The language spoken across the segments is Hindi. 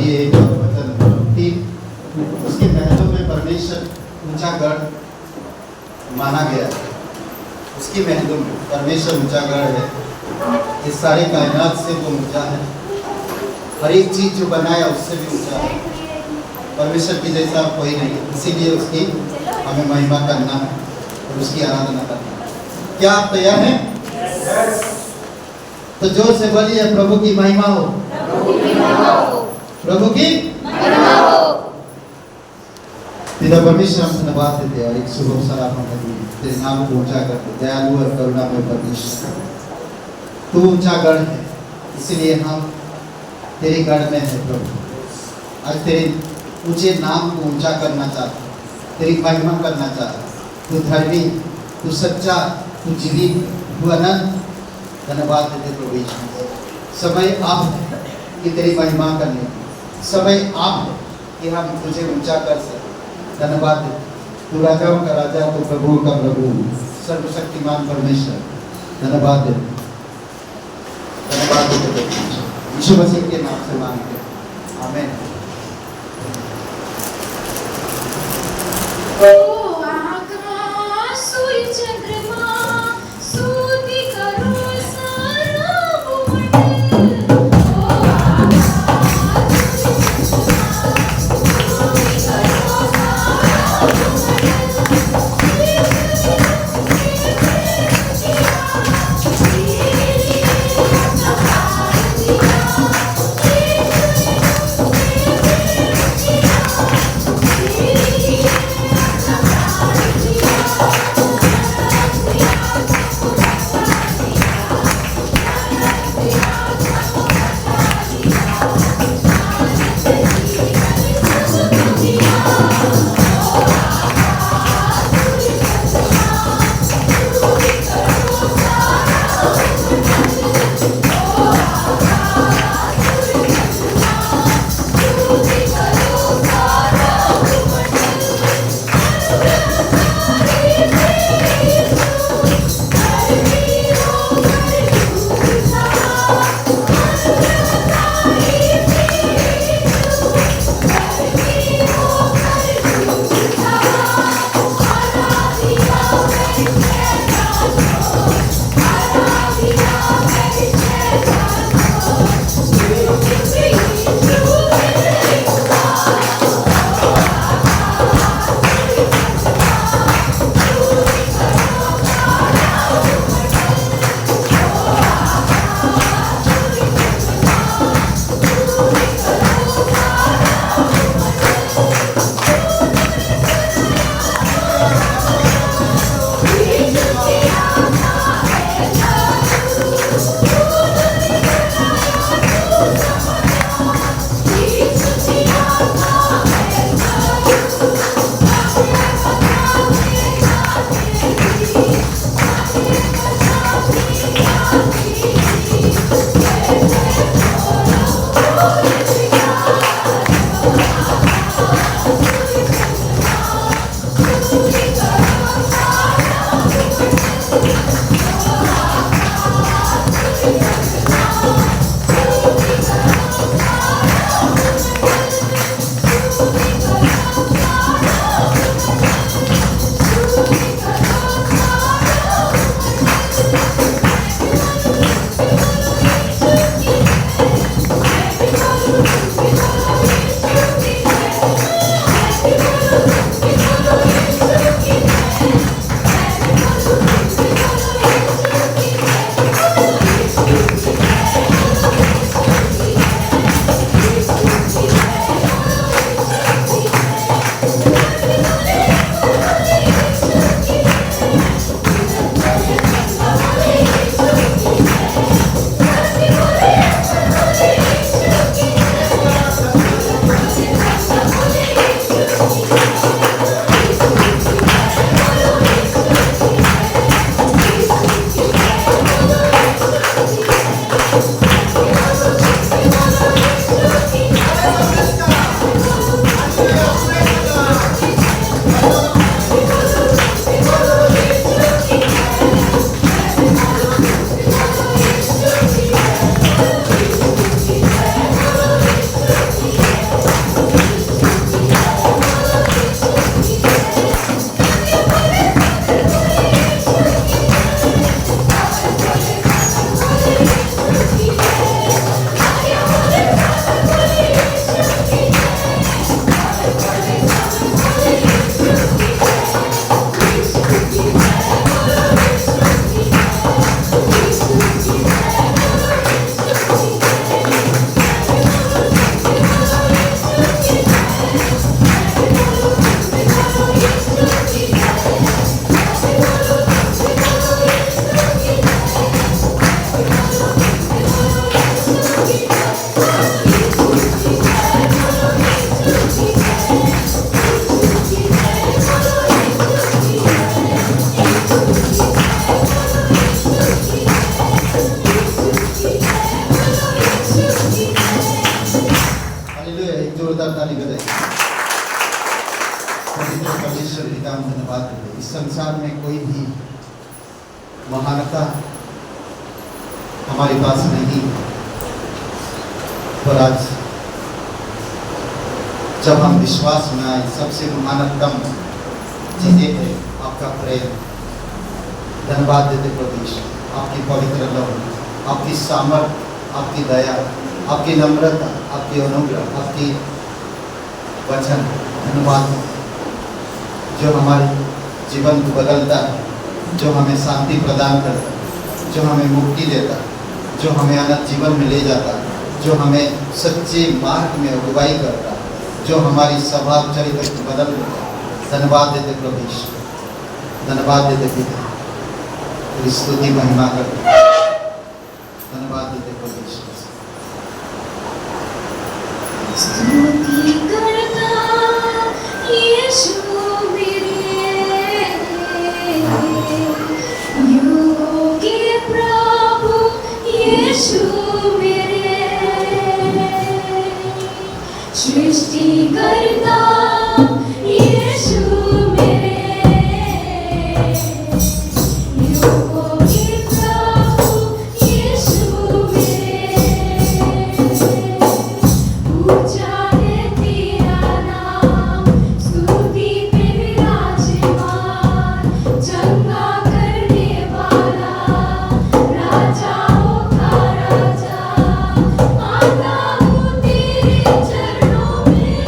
पढ़िए एक और वचन 3, उसके महलों में परमेश्वर ऊंचा गढ़ माना गया है। उसके महलों में परमेश्वर ऊंचा गढ़ है। इस सारे कायनात से वो ऊंचा है, हर एक चीज जो बनाया उससे भी ऊंचा है। परमेश्वर की जैसा कोई नहीं, इसीलिए उसकी हमें महिमा करना है और उसकी आराधना करना है। क्या आप तैयार हैं? तो जोर से बोलिए, प्रभु की महिमा हो, प्रभु की महिमा हो। पिता परमेश्वर, हम धन्यवाद देते और एक शुभ अवसर आप हमें तेरे नाम को ऊंचा करते। दयालु और करुणामय परमेश्वर, तू ऊंचा गढ़ है, इसलिए हम तेरे गढ़ में है प्रभु। आज तेरे ऊंचे नाम को ऊंचा करना चाहते, तेरी महिमा करना चाहते। तू धर्मी, तू सच्चा, तू जीवित, तू अनंत। धन्यवाद देते प्रभु यीशु। समय आप है कि तेरी महिमा करने की, समय आप है कि हम तुझे ऊंचा कर सकें। धन्यवाद देते, तू राजाओं का राजा, तू प्रभुओं का प्रभु, सर्वशक्तिमान परमेश्वर। धन्यवाद देते, धन्यवाद देते यीशु मसीह के नाम से मांगते हैं, आमीन। हालेलुया, एक जोरदार ताली बजाइए। पवित्र परमेश्वर पिता हम धन्यवाद देते हैं। इस संसार में कोई भी महानता हमारे पास नहीं, पर आज जब हम विश्वास में आए, सबसे महानतम चीजें है आपका प्रेम। धन्यवाद देते परमेश्वर, आपकी पवित्र लव, आपकी सामर्थ, आपकी दया, आपकी नम्रता, आपकी अनुग्रह, आपकी वचन। धन्यवाद जो हमारे जीवन को बदलता है, जो हमें शांति प्रदान करता है, जो हमें मुक्ति देता है, जो हमें अनंत जीवन में ले जाता है, जो हमें सच्चे मार्ग में अगुवाई करता है, जो हमारी स्वभाव चरित्र को बदल देता है। धन्यवाद देते परमेश्वर, धन्यवाद देते पिता, तेरी स्तुति महिमा करते, धन्यवाद देते परमेश्वर। स्तुति करता यीशु मेरे, युगों के प्रभु यीशु मेरे, सृष्टि करता यीशु मेरे, युगों के प्रभु यीशु मेरे, ऊंचा है तेरा नाम, स्तुति पे विराजमान, चंगा करने वाला, राजाओं का राजा, आता हूँ तेरे चरणों में,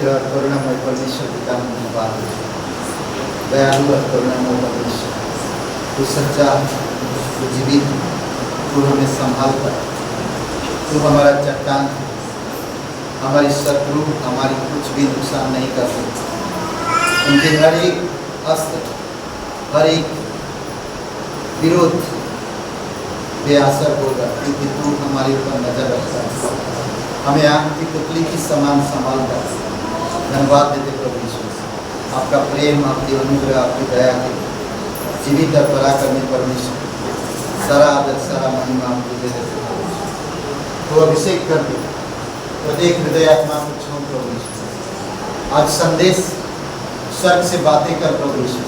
पवित्र और करुणामय परमेश्वर पिता हम धन्यवाद देते हैं। दयालु और करुणामय परमेश्वर, तू सच्चा, तू जीवित, तू हमें संभालता, तू हमारा चट्टान है। हमारी शत्रु हमारी कुछ भी नुकसान नहीं कर सकते। उनके हर एक अस्त्र, हर एक विरोध बेअसर होगा, क्योंकि तू हमारे ऊपर नजर रखता है, हमें आँख की पुतली की समान संभालता है। धन्यवाद देते प्रभु यीशु, आपका प्रेम, आपकी अनुग्रह, आपकी दया के जीवित और पराक्रमी परमेश्वर, सारा आदर, सारा महिमा आपको दे देते। तो अभिषेक कर दे प्रत्येक हृदय आत्मा को छू प्रभु यीशु। आज संदेश स्वर्ग से बातें कर प्रभु यीशु,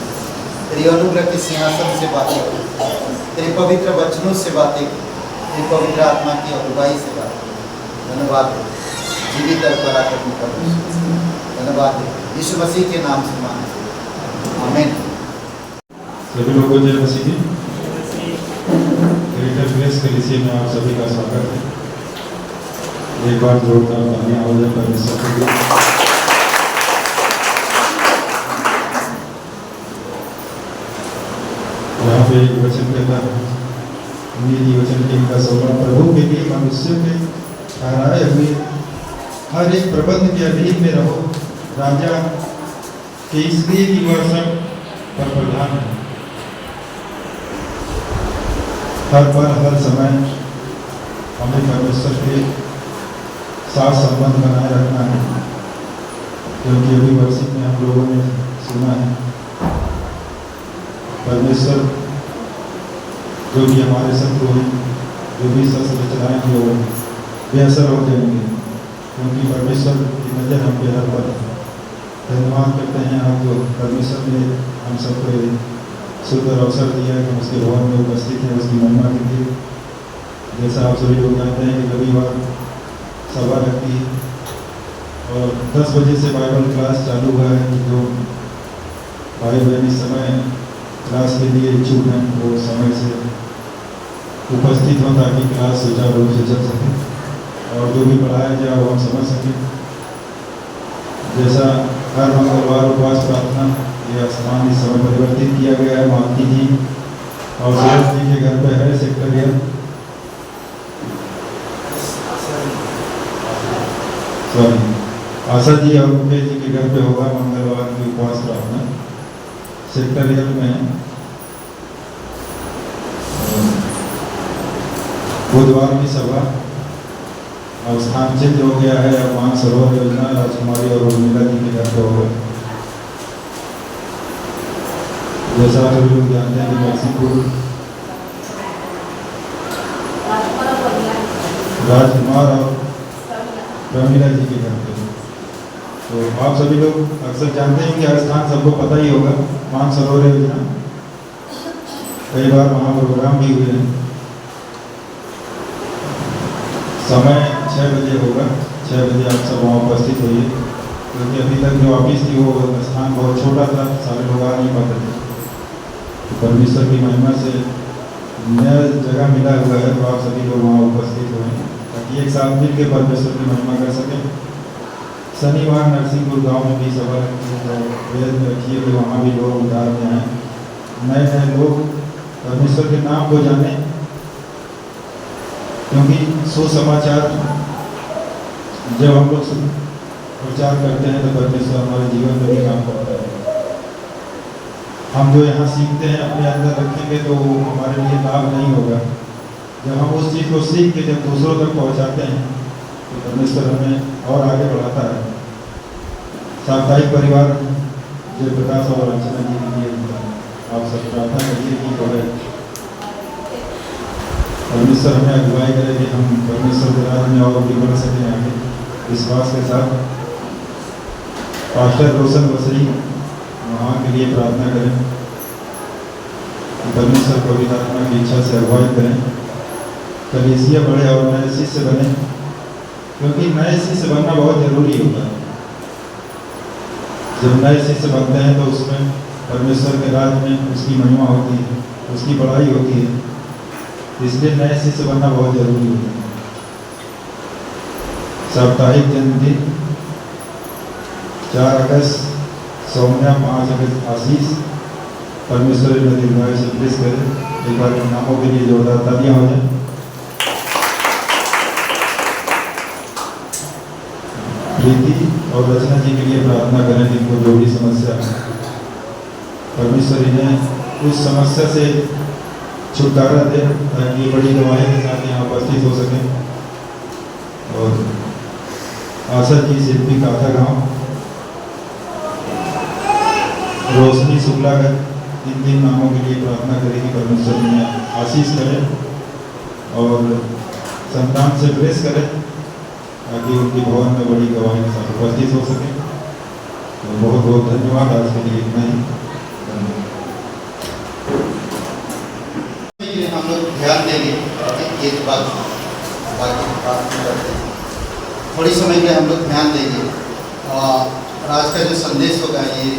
तेरी अनुग्रह के सिंहासन से बातें कर, तेरे पवित्र वचनों से बातें कर, तेरी पवित्र आत्मा की अगुवाई से बातें। धन्यवाद है जीवित और पराक्रमी परमेश्वर, धन्यवाद है यीशु मसीह के नाम से मांगते हैं, आमीन। सभी लोगों जय मसीह की। ग्रेटर ग्रेस कलीसिया में आप सभी का स्वागत है। एक बार जोरदार तालियां हो जाए परमेश्वर के लिए। यहाँ पे एक वचन कहता है, नीति वचन के इनका 16 प्रभु के लिए मनुष्य के ठहराए हुए हर एक प्रबंध के अधीन में रहो, राजा के इसलिए कि वह सब पर प्रधान है। हर पल हर समय हमें परमेश्वर के साथ संबंध बनाए रखना है, क्योंकि अभी वर्षित में हम लोगों ने सुना है परमेश्वर जो भी हमारे शत्रु हैं, जो भी शस्त्र चलाएं वो बेअसर होते होंगे, क्योंकि परमेश्वर की नज़र हम पे हर पर है। धन्यवाद करते हैं आप जो परमेश्वर ने हम सबको सुंदर अवसर दिया है कि हम उसके भवन में उपस्थित हैं उसकी महिमा के लिए। जैसा आप सभी लोग जानते हैं कि रविवार सभा लगती है और 10 बजे से बाइबल क्लास चालू हुआ है। जो भाई बहन इस समय क्लास के लिए इच्छुक हैं वो समय से उपस्थित हों ताकि क्लास सुचारू रूप से चल सके और जो भी पढ़ाया जाए वो हम समझ सकें। जैसा हर मंगलवार उपवास प्रार्थना यह स्थान इस समय परिवर्तित किया गया है। मालती जी और सूरज जी के घर पे है सेक्रेटरियल, सॉरी आशा जी और मुकेश जी के घर पे होगा मंगलवार की उपवास प्रार्थना सेक्रेटरियल में। बुधवार की सभा और स्थान चेंज हो गया है, अब मानसरोवर योजना राजकुमारी और उर्मिला जी के घर पे होगा। जैसा आप लोग जानते हैं कि मैक्सिको राजकुमार और प्रमिला जी के घर पे, तो आप सभी लोग अक्सर जानते हैं कि स्थान सबको पता ही होगा, मानसरोवर योजना। कई बार वहाँ प्रोग्राम भी हुए हैं। समय 6 बजे होगा, 6 बजे आप सब वहाँ उपस्थित होइए, क्योंकि अभी तक जो ऑफिस थी वो स्थान बहुत छोटा था, सारे लोग आ नहीं पाते थे। तो परमेश्वर की महिमा से नया जगह मिला हुआ है, तो आप सभी लोग वहाँ उपस्थित हुए ताकि एक साथ मिल के परमेश्वर की महिमा कर सकें। शनिवार नरसिंहपुर गांव में भी सभा रखिए कि वहाँ भी लोग उधार में आए, नए नए लोग परमेश्वर के नाम को जाने, क्योंकि सुसमाचार जब हम लोग प्रचार करते हैं तो परमेश्वर हमारे जीवन में भी काम करता है। हम जो यहाँ सीखते हैं अपने अंदर रखेंगे तो हमारे लिए लाभ नहीं होगा। जब हम उस चीज़ को सीख के जब दूसरों तक पहुँचाते हैं तो परमेश्वर हमें और आगे बढ़ाता है। साप्ताहिक परिवार जयप्रकाश और अर्चना जी के लिए आप सब प्रार्थना करिए कि जो है परमेश्वर हमें अगुवाई करे कि हम परमेश्वर के राज में और भी बढ़ सकें आगे विश्वास के साथ। पास्टर रोशन बसरी वहाँ के लिए प्रार्थना करें, परमेश्वर पवित्र आत्मा की इच्छा से अगुवाई करें, कलीसिया बढ़े और नए शिष्य बने, क्योंकि नए शिष्य बनना बहुत जरूरी होता है। जब नए शिष्य बनते हैं तो उसमें परमेश्वर के राज में उसकी महिमा होती है, उसकी बड़ाई होती है, इसलिए नए शिष्य बनना बहुत जरूरी होता है। साप्ताहिक जन्मदिन 4 अगस्त सौम्या, 5 अगस्त आशीष। परमेश्वर ने दीर्घायु से ब्लेस करे। एक बार इन नामों के लिए जोरदार तालियां हो जाए। प्रीति और रचना जी के लिए प्रार्थना करें जिनको जो भी समस्या है, परमेश्वर इन्हें उस समस्या से छुटकारा दे ताकि बड़ी गवाही के साथ यहाँ उपस्थित हो सकें। और आशा जी शिल्पी काथा गाँव, रोशनी शुक्ला का इन 3 नामों के लिए प्रार्थना करें कि परमेश्वर इन्हें आशीष करें और संतान से ब्लेस करें ताकि उनकी भवन में बड़ी गवाही के साथ उपस्थित हो सके। तो बहुत बहुत धन्यवाद। आज के लिए इतना ही। हम लोग ध्यान देंगे एक बात, बाकी बात करते हैं। थोड़ी समय के लिए हम लोग ध्यान देंगे और आज का जो संदेश होगा ये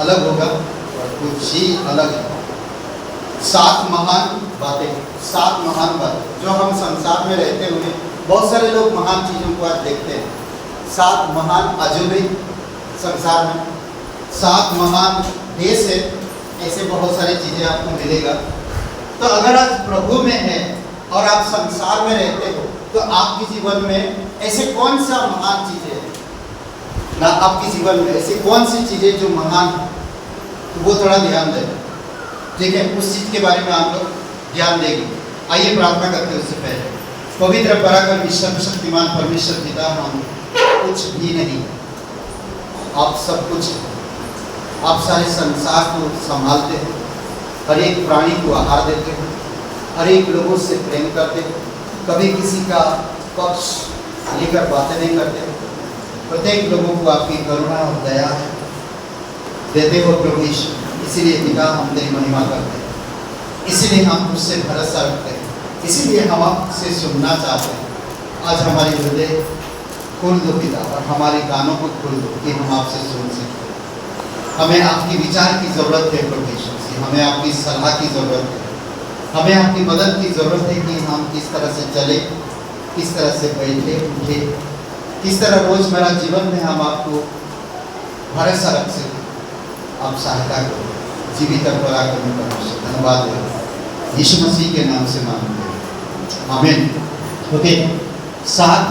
अलग होगा और कुछ ही अलग है। 7 महान बातें, 7 महान बातें जो हम संसार में रहते हुए बहुत सारे लोग महान चीज़ों को आज देखते हैं। 7 महान अजूबे संसार में, 7 महान देश है, ऐसे बहुत सारी चीज़ें आपको मिलेगा। तो अगर आज प्रभु में है और आप संसार में रहते हो तो आपके जीवन में ऐसे कौन सा महान चीज़ें है ना, आपके जीवन में ऐसी कौन सी चीज़ें जो महान है, तो वो थोड़ा ध्यान दें। ठीक है, उस चीज़ के बारे में आप लोग ध्यान देंगे। आइए प्रार्थना करते हैं। उससे पहले पवित्र पराक्रमी सर्वशक्तिमान परमेश्वर पिता, हम कुछ भी नहीं, आप सब कुछ, आप सारे संसार को संभालते हो, हर एक प्राणी को आहार देते हो, हर एक लोगों से प्रेम करते हो, कभी किसी का पक्ष लेकर बातें नहीं करते हो, प्रत्येक लोगों को आपकी करुणा और दया देते हो प्रभु ईश्वर। इसीलिए पिता हम तेरी महिमा करते हैं, इसीलिए हम उससे भरोसा रखते हैं, इसीलिए हम आपसे सुनना चाहते हैं। आज हमारी हृदय खोल दो पिता और हमारे कानों को खोल दो कि हम आपसे सुन सकते हैं। हमें आपकी विचार की ज़रूरत है प्रभु यीशु मसीह, हमें आपकी सलाह की ज़रूरत है, हमें आपकी मदद की ज़रूरत है कि हम किस तरह से चले, किस तरह से बैठे उठे, किस तरह रोज़मर्रा जीवन में हम आपको भरोसा रख सकें। आप सहायता करो, जीवित और पराक्रमी परमेश्वर, धन्यवाद है यीशु मसीह के नाम से मांगते हैं, आमीन। ओके, 7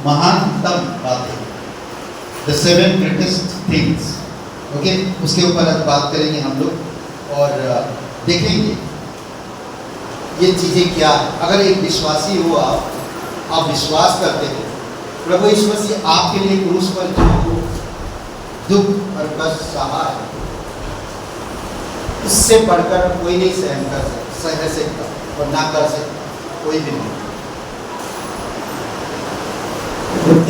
महानतम बातें, द 7 ग्रेटेस्ट थिंग्स। ओके, उसके ऊपर आज बात करेंगे हम लोग और देखेंगे ये चीज़ें क्या है। अगर एक विश्वासी हो आप विश्वास करते हो प्रभु यीशु मसीह आपके लिए क्रूस पर जो दुख और कष्ट सहा है, उससे बढ़कर कोई नहीं सह सकता और ना कर सकता कोई भी नहीं।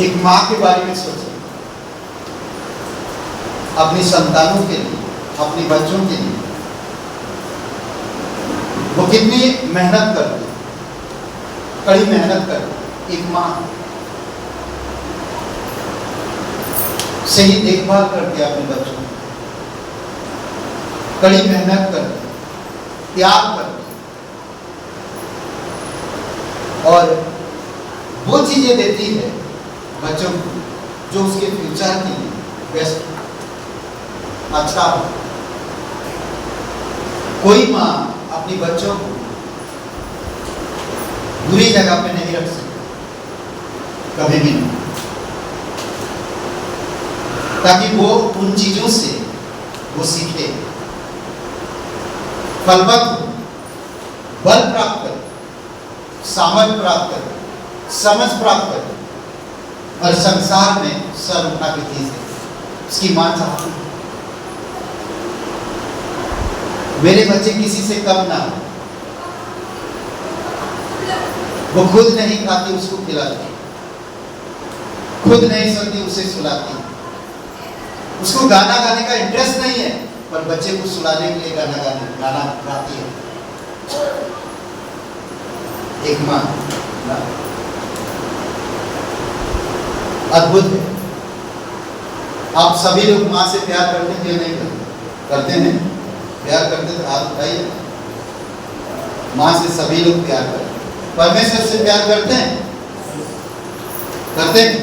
एक माँ के बारे में सोचो, अपनी संतानों के लिए, अपने बच्चों के लिए वो कितनी मेहनत करती है, कड़ी मेहनत करती। एक माँ सही देखभाल करती है अपने बच्चों की, कड़ी मेहनत करती, त्याग करती और वो चीजें देती है बच्चों को जो उसके फ्यूचर के लिए बेस्ट अच्छा हो। कोई माँ अपनी बच्चों को बुरी जगह पे नहीं रख सकती, कभी भी नहीं, ताकि वो उन चीजों से वो सीखे, फलवत बल प्राप्त करे, सामर्थ प्राप्त करे, समझ प्राप्त करे और संसार में सर उठा के चीज है। उसकी मां चाहती है मेरे बच्चे किसी से कम ना हो, वो खुद नहीं खाती उसको खिलाती, खुद नहीं सोती उसे सुलाती, उसको गाना गाने का इंटरेस्ट नहीं है पर बच्चे को सुलाने के लिए गाना गाती है। एक माँ अद्भुत है। आप सभी लोग माँ से प्यार करते हैं या नहीं करते? करते हैं? प्यार करते तो हाथ उठाइए। माँ से सभी लोग प्यार करते हैं। परमेश्वर से प्यार करते हैं? करते हैं?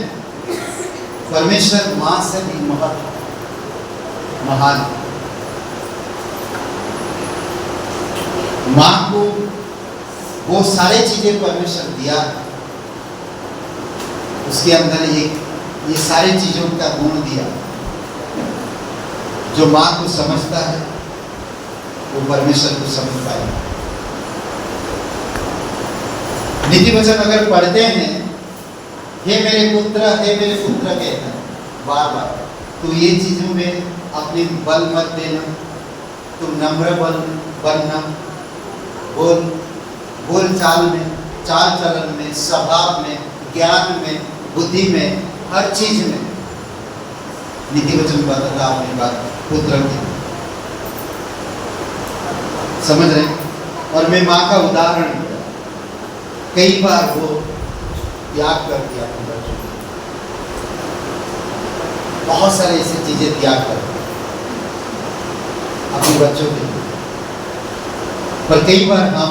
परमेश्वर मां से भी महान। मां को वो सारे चीजें परमेश्वर दिया, उसके अंदर ये सारी चीजों का गुण दिया। जो मां को समझता है वो परमेश्वर को समझ पाएगा। नीति वचन अगर पढ़ते हैं, हे मेरे पुत्र कहता है बार बार, तो ये चीजों में अपनी बल मत देना, तुम नम्र बनना, बोल चाल में, चाल चलन में, स्वभाव में, ज्ञान में, बुद्धि में, हर चीज में। नीति वचन बताता अपनी बात पुत्र की, समझ रहे? और मैं माँ का उदाहरण दिया, कई बार वो त्याग कर दिया अपने बच्चों को, बहुत सारे ऐसी चीजें त्याग कर अपने बच्चों के लिए। पर कई बार हम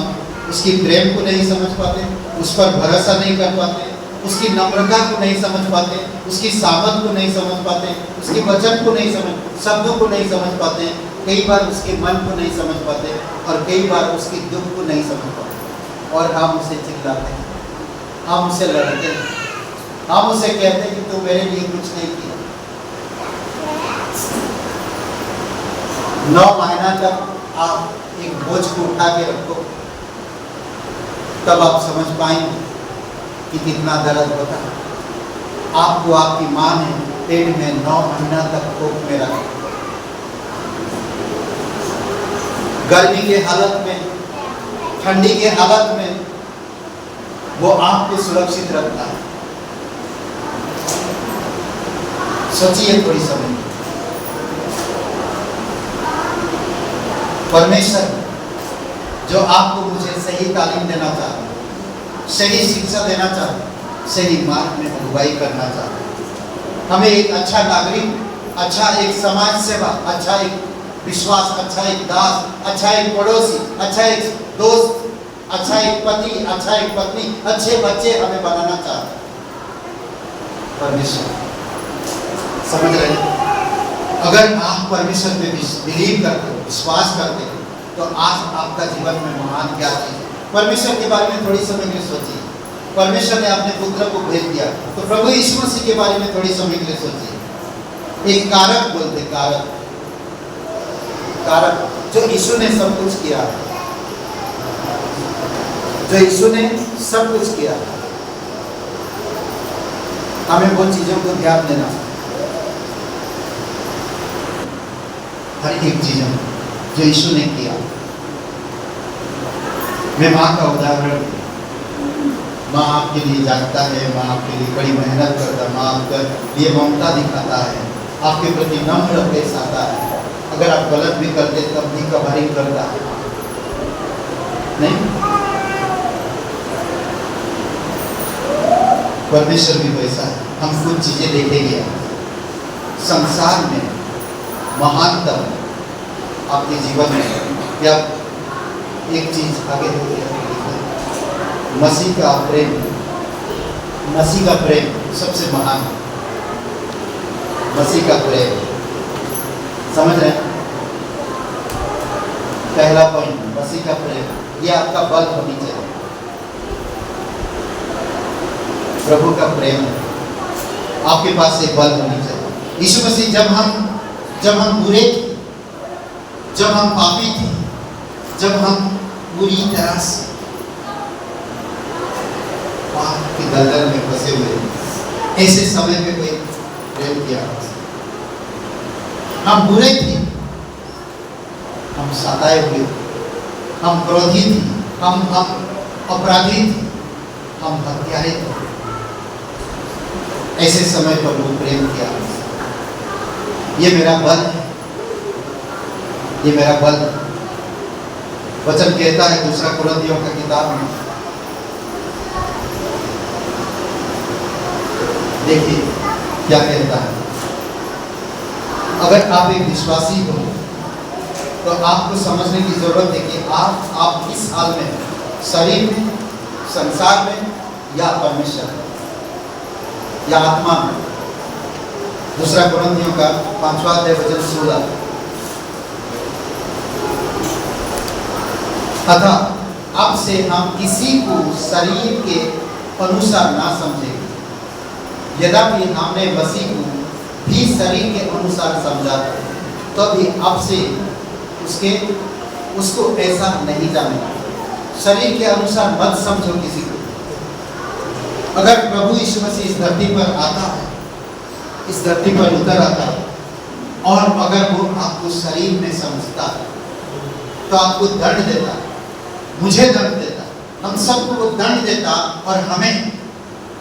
उसकी प्रेम को नहीं समझ पाते, उस पर भरोसा नहीं कर पाते, उसकी नम्रता को नहीं समझ पाते, उसकी सामत को नहीं समझ पाते, उसके वचन को नहीं समझ, शब्दों को नहीं समझ पाते, कई बार उसके मन को नहीं समझ पाते, और कई बार उसकी दुख को नहीं समझ पाते। और हम उसे चिल्लाते हैं, हम उसे लड़ते हैं, हम उसे कहते हैं कि तू मेरे लिए कुछ नहीं किया। 9 महीना तक आप एक बोझ को उठा के रखो, तब आप समझ पाएंगे कि कितना दर्द होता है। आपको आपकी माँ ने पेट में 9 महीना तक कोख में रखा, गर्मी के हालत में, ठंडी के हालत में वो आपको सुरक्षित रखता है। सोचिए थोड़ी समय, परमेश्वर जो आपको मुझे सही तालीम देना चाहता है, सही शिक्षा देना चाहता है, सही मार्ग में अगुवाई करना चाहता है, हमें एक अच्छा नागरिक, अच्छा एक समाज सेवा, अच्छा एक विश्वास, अच्छा एक दास, अच्छा एक पड़ोसी, अच्छा एक दोस्त, अच्छा एक पति, अच्छा एक पत्नी, अच्छे बच्चे हमें बनाना चाहता है परमेश्वर। समझ रहे हैं? अगर आप परमेश्वर पे बिलीव करते हो, विश्वास करते हो, तो आज आपका जीवन में महान क्या चीज है। परमेश्वर के बारे में थोड़ी समय के लिए सोचिए। परमेश्वर ने अपने पुत्र को भेज दिया, तो प्रभु यीशु मसीह के बारे में थोड़ी समय के लिए सोचिए। एक कारक बोलते, कारक जो यीशु ने सब कुछ किया, जो यीशु ने सब कुछ किया, हमें वो चीजों को ध्यान देना, हर एक चीजों जो यीशु ने किया। मैं माँ का उदाहरण, माँ आपके लिए जागता है, माँ आपके लिए बड़ी मेहनत करता है, माँ आपके लिए ममता दिखाता है, आपके प्रति नम्र पेश आता है। अगर आप गलत भी करते तब भी कभारी करता है, नहीं? परमेश्वर भी वैसा है। हम कुछ चीजें देखेंगे संसार में, महानतम आपके जीवन में, या एक चीज आगे मसीह का प्रेम, मसीह का प्रेम सबसे महान है। मसीह का प्रेम, समझ रहे हैं? पहला पॉइंट, मसीह का प्रेम, ये आपका बल होनी चाहिए। प्रभु का प्रेम आपके पास एक बल होनी चाहिए। यीशु मसीह जब हम बुरे थे, जब हम पापी थे, जब हम पूरी तरह से पाप की दलदल में फंसे हुए, ऐसे समय में कोई प्रेम किया। हम बुरे थे, हम सताए हुए थे, हम क्रोधी थे, हम अपराधी थे, हम हत्यारे थे। ऐसे समय पर वो प्रेम किया। ये मेरा बल है, ये मेरा बल। वचन कहता है 2 कुरिन्थियों का किताब में, देखिए क्या कहता है। अगर आप एक विश्वासी हो तो आपको समझने की जरूरत है कि आप किस हाल में, शरीर में, संसार में, या परमेश्वर में, या आत्मा में। दूसरा कुरिन्थियों का 5वां अध्याय वचन 16। अतः अब से हम किसी को शरीर के अनुसार ना समझेंगे, यद्यपि हमने मसीह को भी शरीर के अनुसार समझा, तो भी अब से उसको ऐसा नहीं जानेगा। शरीर के अनुसार मत समझो किसी को। अगर प्रभु यीशु मसीह इस धरती पर आता है, इस धरती पर उतर आता है, और अगर वो आपको शरीर में समझता है, तो आपको दंड देता, मुझे दंड देता, हम सबको वो दंड देता और हमें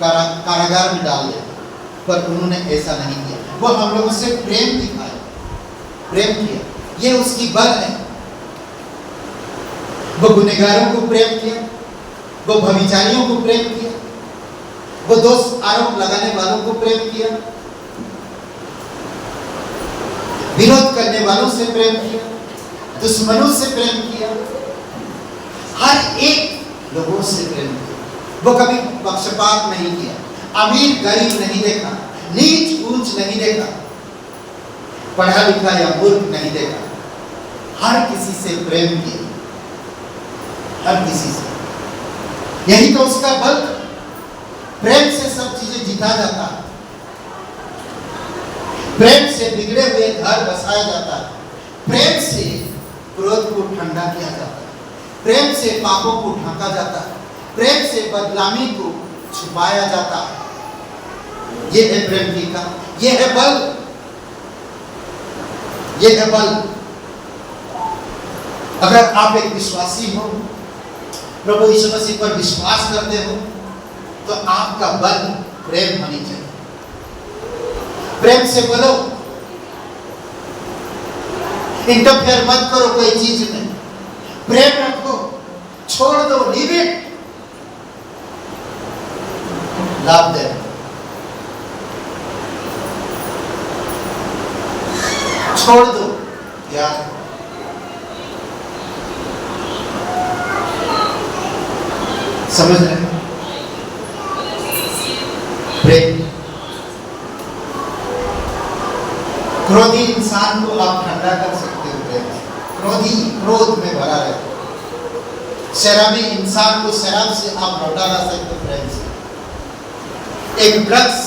कारागार में डाल देता। पर उन्होंने ऐसा नहीं किया। वो हम लोगों से प्रेम दिखाया, प्रेम किया। ये उसकी बल है। वो गुनहगारों को प्रेम किया, वो व्यभिचारियों को प्रेम किया, वो दोष आरोप लगाने वालों को प्रेम किया, विरोध करने वालों से प्रेम किया, दुश्मनों से प्रेम किया, हर एक लोगों से प्रेम किया। वो कभी पक्षपात नहीं किया, अमीर गरीब नहीं देखा, नीच ऊंच नहीं देखा, पढ़ा लिखा या मूर्ख नहीं देखा, हर किसी से प्रेम किया, हर किसी से। यही तो उसका बल। प्रेम से सब चीजें जीता जाता है, प्रेम से बिगड़े हुए घर बसाया जाता है, प्रेम से क्रोध को ठंडा किया जाता है, प्रेम से पापों को ढांका जाता है, प्रेम से बदनामी को छुपाया जाता है। ये है प्रेम की का, ये है बल, ये है बल। अगर आप एक विश्वासी हो, प्रभु यीशु मसीह पर विश्वास करते हो, तो आपका बल प्रेम होनी चाहिए। प्रेम से बोलो, इंटरफेयर मत करो कोई चीज में, प्रेम रखो, छोड़ दो, लीव इट, लाभ दे, छोड़ दो, यार समझ रहे हैं? प्रेम। क्रोधी इंसान को आप ठंडा कर सकते हो प्रेम से। क्रोधी क्रोध में भरा रहता। शराबी इंसान को शराब से आप लौटा ला सकते हो प्रेम से। एक ड्रग्स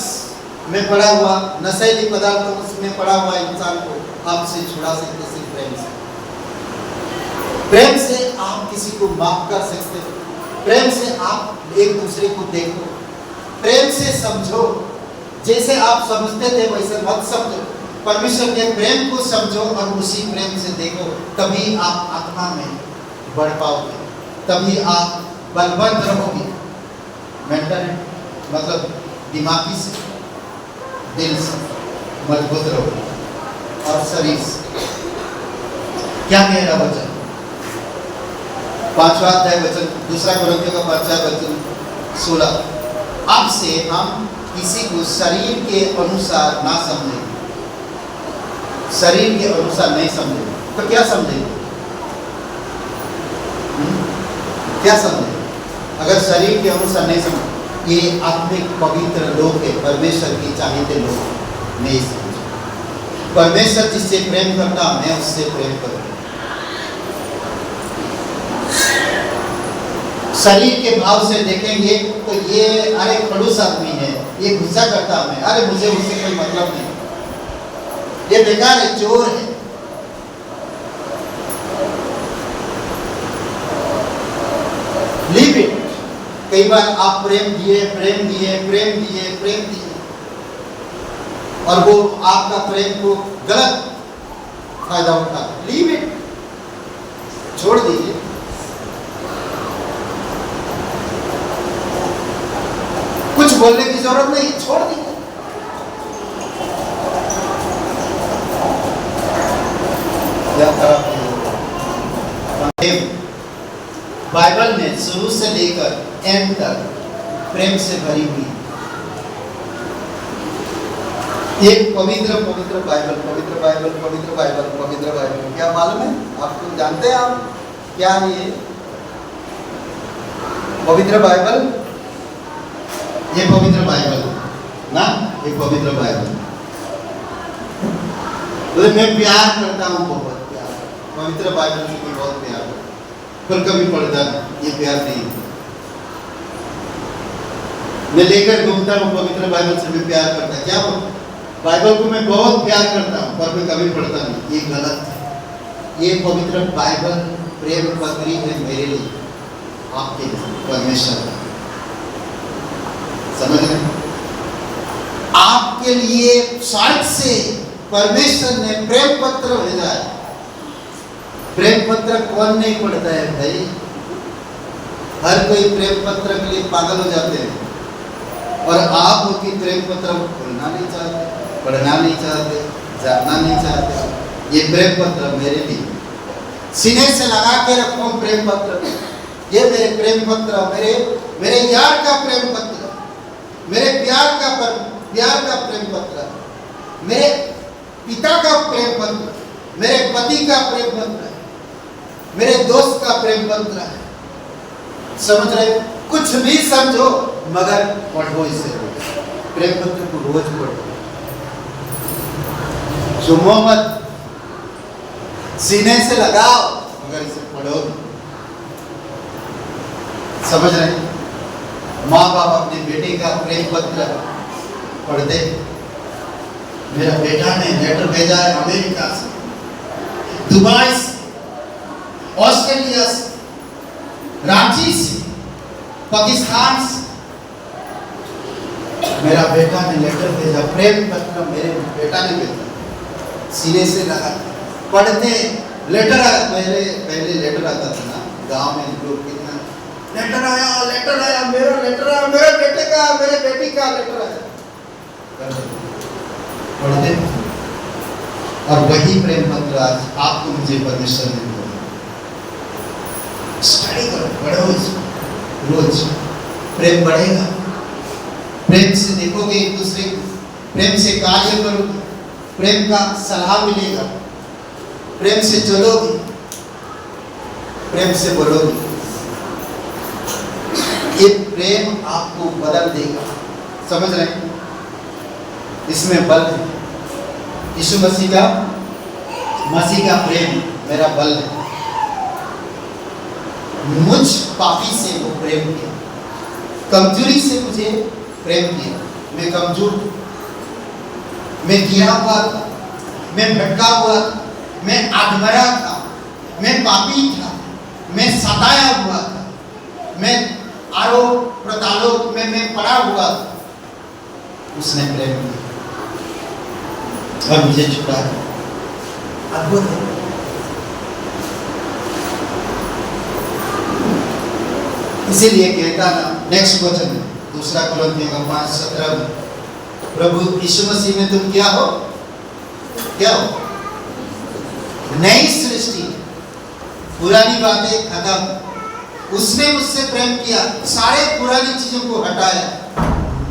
में पड़ा हुआ, नशीली पदार्थों में पड़ा हुआ इंसान को आपसे छुड़ा सकते सिर्फ प्रेम से। प्रेम से आप किसी को माफ कर सकते हो, प्रेम से आप एक दूसरे को देखो, प्रेम से समझो। जैसे आप समझते थे वैसे मत समझो, परमेश्वर के प्रेम को समझो और उसी प्रेम से देखो, तभी आप आत्मा में बढ़ पाओगे, तभी आप बलवंत रहोगे। मेंटल मतलब दिमागी से, दिल से मजबूत रहोगे और शरीर से। क्या कह रहा वचन? 5वां अध्याय वचन, दूसरा कुरिन्थियों का 5वां वचन 16। अब से हम किसी को शरीर के अनुसार ना समझेंगे, शरीर के अनुसार नहीं समझेंगे। तो क्या समझेंगे? क्या समझेंगे? अगर शरीर के अनुसार नहीं समझ, ये आत्मिक पवित्र लोग है, परमेश्वर की चाहते लोग नहीं समझे। परमेश्वर जिससे प्रेम करता, मैं उससे प्रेम करूँ। शरीर के भाव से देखेंगे तो ये अरे खड़ूस आदमी है, ये गुस्सा करता है, अरे मुझे उससे कोई मतलब नहीं, ये बेकार है, चोर है। Leave it. कई बार आप प्रेम दिए, प्रेम दिए, प्रेम दिए, प्रेम दिए, और वो आपका प्रेम को गलत फायदा उठा। लीव इट, छोड़ दीजिए। कुछ बोलने की जरूरत नहीं, छोड़ दीजिए। बाइबल में शुरू से लेकर एंड तक प्रेम से भरी हुई एक पवित्र पवित्र बाइबल, पवित्र बाइबल, पवित्र बाइबल, पवित्र बाइबल। क्या मालूम है आपको? जानते हैं आप क्या है ये पवित्र बाइबल? ये पवित्र बाइबल ना, ये पवित्र बाइबल बोले मैं प्यार करता हूँ, बहुत प्यार। पवित्र बाइबल से भी बहुत प्यार करता, पर कभी पढ़ता नहीं, ये प्यार नहीं। मैं लेकर घूमता हूँ पवित्र बाइबल से भी प्यार करता, क्या बोलता? बाइबल को मैं बहुत प्यार करता हूँ, पर मैं कभी पढ़ता नहीं, ये गलत है। ये पवित्र बाइबल प्रेम पत्री है मेरे लिए, आपके लिए, परमेश्वर। समझ रहे? आपके लिए साइड से परमेश्वर ने प्रेम पत्र भेजा है। प्रेम पत्र कौन नहीं पढ़ता है भाई? हर कोई प्रेम पत्र के लिए पागल हो जाते हैं, और आप हो कि प्रेम पत्र खोलना नहीं चाहते, पढ़ना नहीं चाहते, जानना नहीं चाहते। ये प्रेम पत्र मेरे लिए, सीने से लगा के रखो प्रेम पत्र। ये मेरे प्रेम पत्र, मेरे यार का प्रेम पत्र, मेरे प्यार का प्रेम पत्र, मेरे पिता का प्रेम पत्र, मेरे पति का प्रेम पत्र, मेरे दोस्त का प्रेम पत्र है। समझ रहे? कुछ भी समझो, मगर पढ़ो इसे। प्रेम पत्र को रोज पढ़ो, चुमो मत, सीने से लगाओ, मगर इसे पढ़ो। समझ रहे? माँ बाप अपने बेटे का प्रेम पत्र पढ़ते। मेरा बेटा ने लेटर भेजा है अमेरिका से, दुबई से, ऑस्ट्रेलिया से, रांची से, पाकिस्तान से। मेरा बेटा ने लेटर भेजा, प्रेम पत्र मेरे बेटा ने भेजा, सीने से लगा पढ़ते। लेटर आया, पहले लेटर आता था ना गांव में, लोग कितना लेटर आया, मेरा लेटर आया, मेरे बेटे का, मेरे बेटी का लेटर आया, पढ़ते। और वही प्रेम पत्र आज आपको मुझे परमेश्वर ने दिया। स्टडी करो, पढ़ो इसको रोज, प्रेम बढ़ेगा। प्रेम से देखोगे एक दूसरे को, प्रेम से कार्य करोगे, प्रेम का सलाह मिलेगा, प्रेम से चलोगे, प्रेम से बोलोगे। ये प्रेम आपको बदल देगा। समझ रहे हैं? इसमें बल है। यीशु मसीह का प्रेम मेरा बल है। मुझ पापी से वो प्रेम किया, कमजोरी से मुझे प्रेम किया। मैं कमजोर, मैं गिरा हुआ था, मैं भटका हुआ था, मैं आधमरा था, मैं पापी था, मैं सताया हुआ था, मैं आरोप प्रतारोप में मैं पड़ा हुआ था। उसने प्रेम किया और मुझे छुड़ाया। अद्भुत है। इसीलिए कहता ना, नेक्स्ट वचन है 2 कुरिन्थियों 5:17 में, प्रभु यीशु मसीह में तुम क्या हो? क्या हो? नई सृष्टि, पुरानी बातें खत्म। उसने मुझसे प्रेम किया, सारे पुरानी चीजों को हटाया,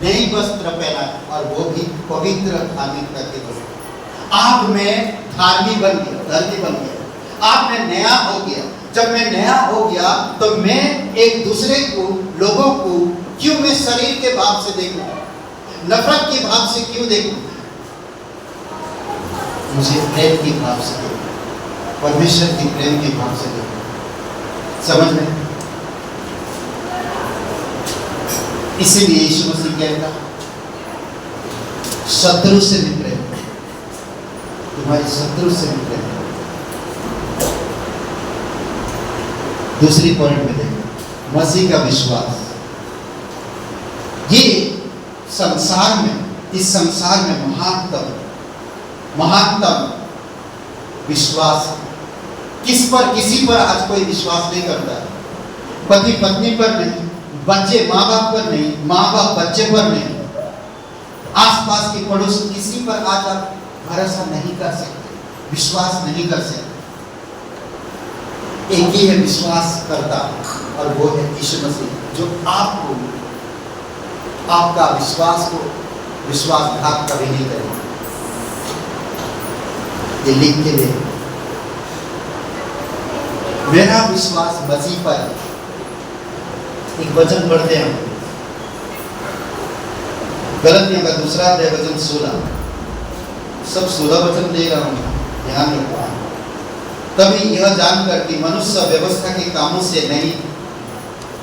नई वस्त्र पहना, और वो भी पवित्र धार्मिकता के वस्त्र। आप में धार्मिक बन गया, धर्मी बन गया, आप में नया हो गया। जब मैं नया हो गया तो मैं एक दूसरे को, लोगों को क्यों मैं शरीर के भाव से देखूं, नफरत के भाव से क्यों देखूं? मुझे प्रेम के भाव से देखूं, परमेश्वर की प्रेम के भाव से देखूं। समझ में? इसीलिए यीशु मसीह कहता, शत्रु से भी प्रेम, तुम्हारे शत्रु से भी प्रेम। दूसरी पॉइंट में देखो, मसीह का विश्वास। ये संसार में, इस संसार में महानतम विश्वास किस पर? किसी पर आज कोई विश्वास नहीं करता है। पति पत्नी पर नहीं, बच्चे माँ बाप पर नहीं, माँ बाप बच्चे पर नहीं, आसपास के पड़ोस, किसी पर आज आप भरोसा नहीं कर सकते, विश्वास नहीं कर सकते। एक ही है विश्वास करता, और वो है यीशु मसीह, जो आपको, आपका विश्वास को विश्वासघात कभी नहीं करेगा। ये लिख के ले, मेरा विश्वास मसीह पर है। एक वचन पढ़ते हैं, गलतियों का 2 अध्याय वचन 16, सब 16 वचन दे रहा हूं। ध्यान रखना है। तभी यह जानकर कि मनुष्य व्यवस्था के कामों से नहीं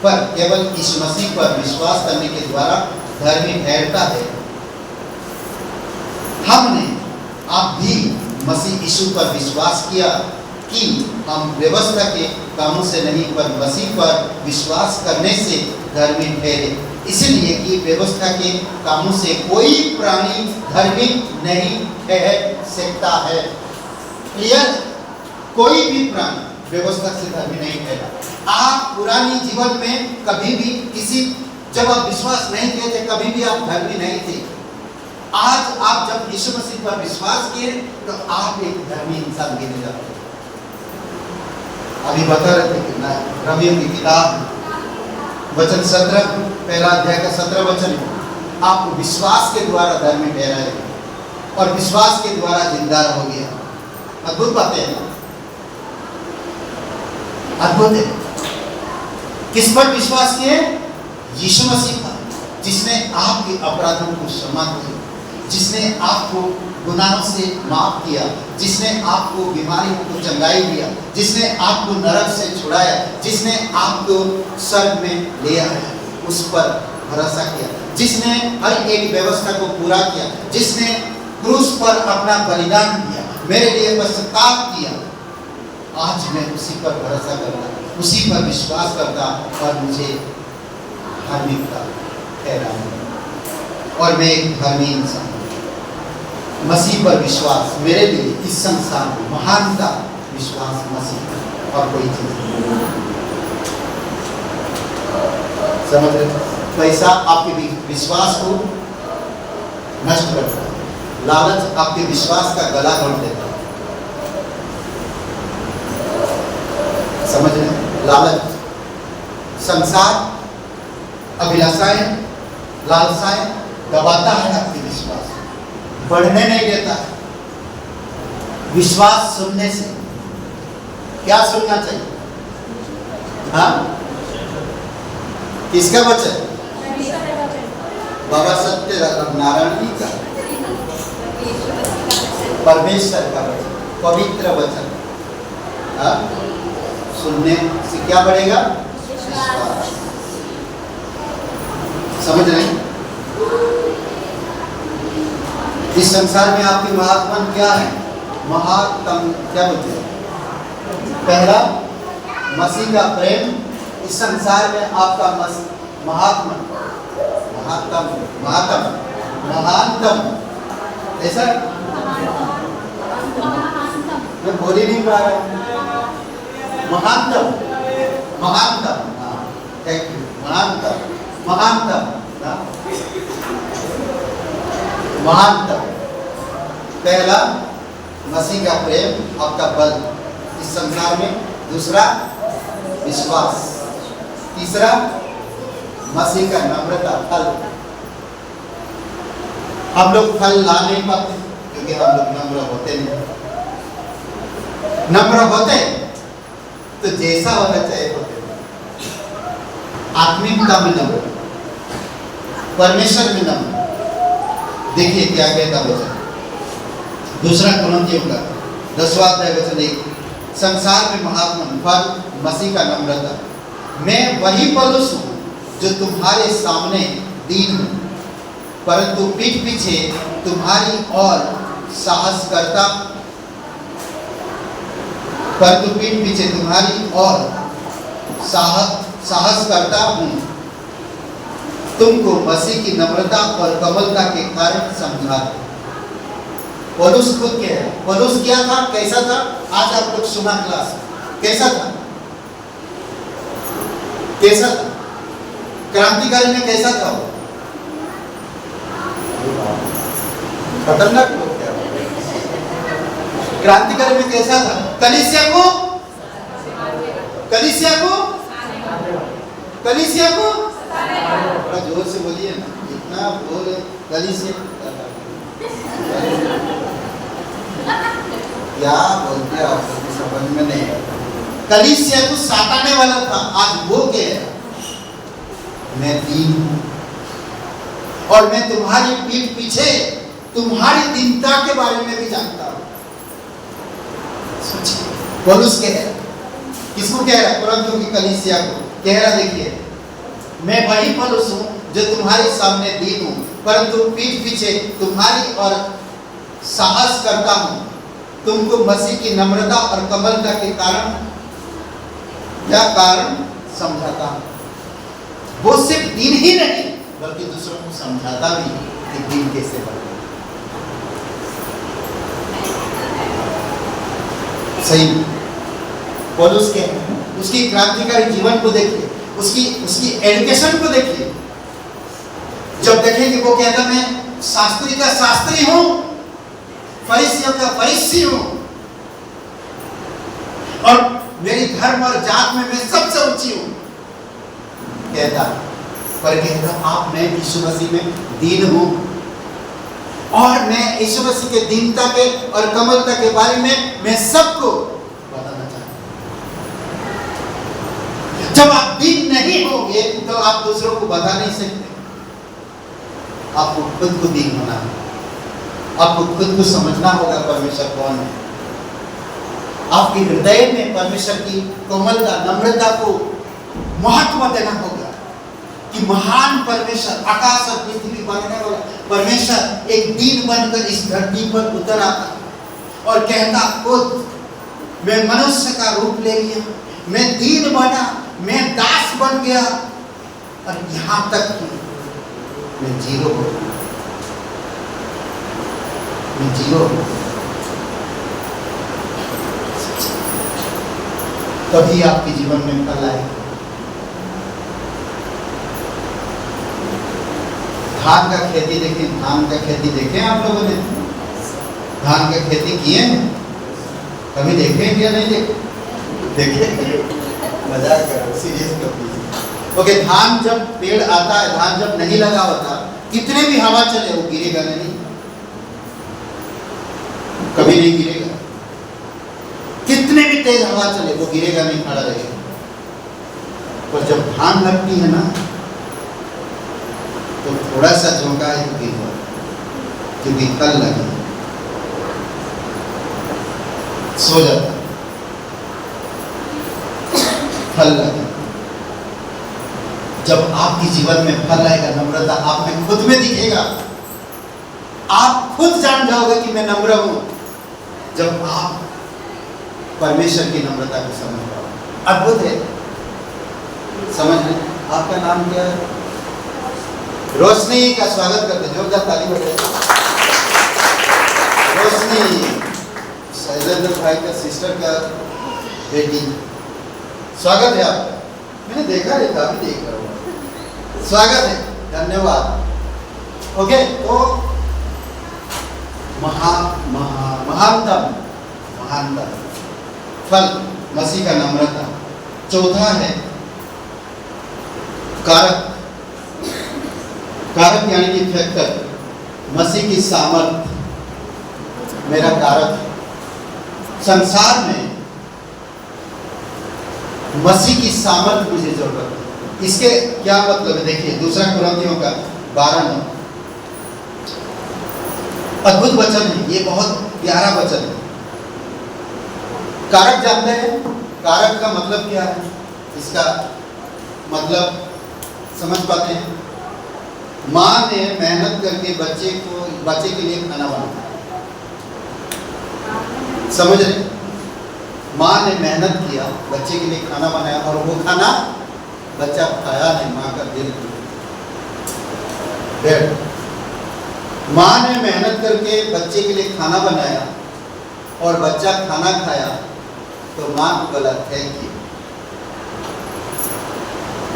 पर केवल यीशु मसीह पर विश्वास करने के द्वारा धर्मी ठहरता है। हमने आप भी मसीह यीशु पर विश्वास किया कि हम व्यवस्था के कामों से नहीं पर मसीह पर विश्वास करने से धर्मी ठहरे, इसलिए कि व्यवस्था के कामों से कोई प्राणी धर्मी नहीं ठहर सकता है। क्लियर? कोई भी प्राणी व्यवस्था से धर्मी नहीं ठहरा। आप पुरानी जीवन में कभी भी जब आप विश्वास नहीं किए थे, कभी भी आप धर्मी नहीं थे। आज आप जब यीशु मसीह पर विश्वास किए तो आप एक धर्मी इंसान गिने जाते हैं। अभी बता रहे थे कि रवियों की किताब वचन 17 पहला अध्याय का 17 वचन, आप विश्वास के द्वारा धर्मी ठहराए और विश्वास के द्वारा जिंदा हो गया। अद्भुत बातें हैं, अद्भुत है। किस पर विश्वास किए? यीशु मसीह पर, जिसने आपके अपराधों को क्षमा किया, जिसने आपको गुनाहों से माफ किया, जिसने आपको बीमारियों को चंगाई दिया, जिसने आपको नरक से छुड़ाया, जिसने आपको स्वर्ग में ले आया, उस पर भरोसा किया, जिसने हर एक व्यवस्था को पूरा किया, जिसने क्रूस पर अपना बलिदान दिया, मेरे लिए पश्चाताप किया। आज मैं उसी पर भरोसा करता, उसी पर विश्वास करता और मुझे धार्मिकता ठहरा और मैं एक धर्मी इंसान। मसीह पर विश्वास मेरे लिए इस संसार में महानता विश्वास मसीह और कोई चीज नहीं। समझ रहे? पैसा आपके विश्वास को नष्ट करता है, लालच आपके विश्वास का गला घोट देता है। समझ रहे? लालच, संसार, अभिलाषाएं, लालसाएं दबाता है आपके विश्वास, बढ़ने नहीं देता है। विश्वास सुनने से क्या सुनना चाहिए? हाँ, किसका वचन? बाबा सत्य नारायण जी का, परमेश्वर का वचन, पवित्र वचन। हाँ, सुनने से क्या बढ़ेगा? विश्वास। समझ रहे? इस संसार में आपकी महात्मा क्या है? महात्म क्या बोलते हैं? पहला मसीह का प्रेम। इस संसार में आपका महात्मा, महानतम ऐसा मैं बोल ही नहीं पा रहा हूँ। महानतम, थैंक यू। महानतम पहला मसीह का प्रेम, आपका बल इस संसार में। दूसरा विश्वास। तीसरा मसीह का नम्रता, फल। हम लोग फल ला नहीं पाते क्योंकि हम लोग नम्र होते नहीं। नम्र होते तो जैसा होना चाहिए होते। आत्मिकता में नम्र, परमेश्वर में नम्र। देखिए क्या कहता वचन, दूसरा कुरिन्थियों का 10वां अध्याय वचन 1, संसार में महात्मा फल मसीह का नम्रता। मैं वही पौलुस हूँ जो तुम्हारे सामने दीन हूँ, परंतु पीठ पीछे तुम्हारी और साहस करता, परंतु पीठ पीछे तुम्हारी और साहस करता हूँ, तुमको मसीह की नम्रता और कमलता के कारण समझा। पौलुस खुद क्या है? पौलुस क्या था? कैसा था? आज आप लोग सुना क्लास, कैसा था? कैसा था? क्रांतिकारी में कैसा था वो? खतरनाक लोग क्या? क्रांतिकारी में कैसा था? कलीसिया को थोड़ा जोर से बोलिए ना, इतना बोल। कलीसिया क्या बोलते हैं आप, समझ में नहीं। कलीसिया को साटाने वाला था, आज वो क्या है? मैं दीन हूं और मैं तुम्हारी पीठ पीछे तुम्हारी दीनता के बारे में भी जानता हूं। सोचिए, पौलुस कह रहा, किसको कह रहा? कुरिन्थियों की कलीसिया को कह रहा, देखिए मैं वही पौलुस हूं जो तुम्हारे सामने दीन हूं, परंतु पीठ पीछे तुम्हारी और साहस करता हूं, तुमको मसीह की नम्रता और कमलता के कारण समझाता हूं। वो सिर्फ दीन ही नहीं बल्कि दूसरों को समझाता भी कि दीन कैसे बने। सही पौलुस के उसकी क्रांतिकारी जीवन को देखिए, उसकी एजुकेशन को देखिए। जब देखेंगे वो कहता मैं शास्त्री का शास्त्री हूं, फरीसियों का फरीसी हूं, और मेरी धर्म और जात में मैं सबसे ऊंची हूं कहता। पर कहता आप मैं यीशु मसीह में दीन हूं, और मैं यीशु मसीह के दीनता के और कमलता के बारे में मैं सबको बताना चाहता हूं। जब आप दीन नहीं होंगे तो आप दूसरों को बता नहीं सकते। आपको खुद को दीन होना है, आपको खुद को समझना होगा परमेश्वर कौन है। आपके हृदय में परमेश्वर की कोमलता, नम्रता को महत्व देना होगा कि महान परमेश्वर, आकाश और पृथ्वी बनाने वाला परमेश्वर एक दीन बनकर इस धरती पर उतर आता और कहता खुद मैं मनुष्य का रूप ले लिया, मैं दीन बना, मैं दास बन गया, और यहां तक कि मैं जीरो हो गया, मैं जीरो हो गया। तभी आपके जीवन में फल आएगा। धान का खेती देखें, धान का खेती देखें आप लोगों ने? धान का खेती किए हैं? कभी देखे क्या? नहीं देखे? देखे? मजाक कर रहा हूं, सीरियस कभी। ओके, धान जब पेड़ आता है, धान जब नहीं लगा होता, कितने भी हवा चले वो गिरेगा नहीं, कभी नहीं गिरेगा। कितने भी तेज हवा चले वो गिरेगा नहीं, खड़ा रहेगा। पर जब धान लगती है ना तो थोड़ा सा झोंका है तो गिर जाता, क्योंकि कल लगे सो जाता, फल लगे। जब आपके जीवन में फल आएगा, नम्रता आप में खुद में दिखेगा, आप खुद जान जाओगे कि मैं नम्र हूं। जब आप परमेश्वर की नम्रता को समझ पाओ, अद्भुत है। समझ लें। आपका नाम क्या है? रोशनी का स्वागत करते, जोरदार ताली बजाइए। रोशनी शैलेंद्र भाई का सिस्टर का बेटी, स्वागत है आपका। मैंने देखा है, काफी देख रहा हूँ। स्वागत है, धन्यवाद। ओके, तो महानतम फल मसीह का नम्रता। चौथा है कारक। कारक यानी कि फैक्टर, मसीह की सामर्थ मेरा कारक है। संसार में मसीह की सामर्थ मुझे जरूरत है। इसके क्या मतलब है? देखिए दूसरा कुरिन्थियों का 12 अद्भुत वचन है, ये बहुत प्यारा वचन है। कारक जानते हैं? कारक का मतलब क्या है? इसका मतलब समझ पाते हैं? माँ ने मेहनत करके बच्चे के लिए खाना बनाया, समझ रहे? माँ ने मेहनत किया, बच्चे के लिए खाना बनाया, और वो खाना बच्चा खाया नहीं, माँ का दिल टूटा। माँ ने मेहनत करके बच्चे के लिए खाना बनाया और बच्चा खाना खाया, तो माँ को बोला थैंक यू।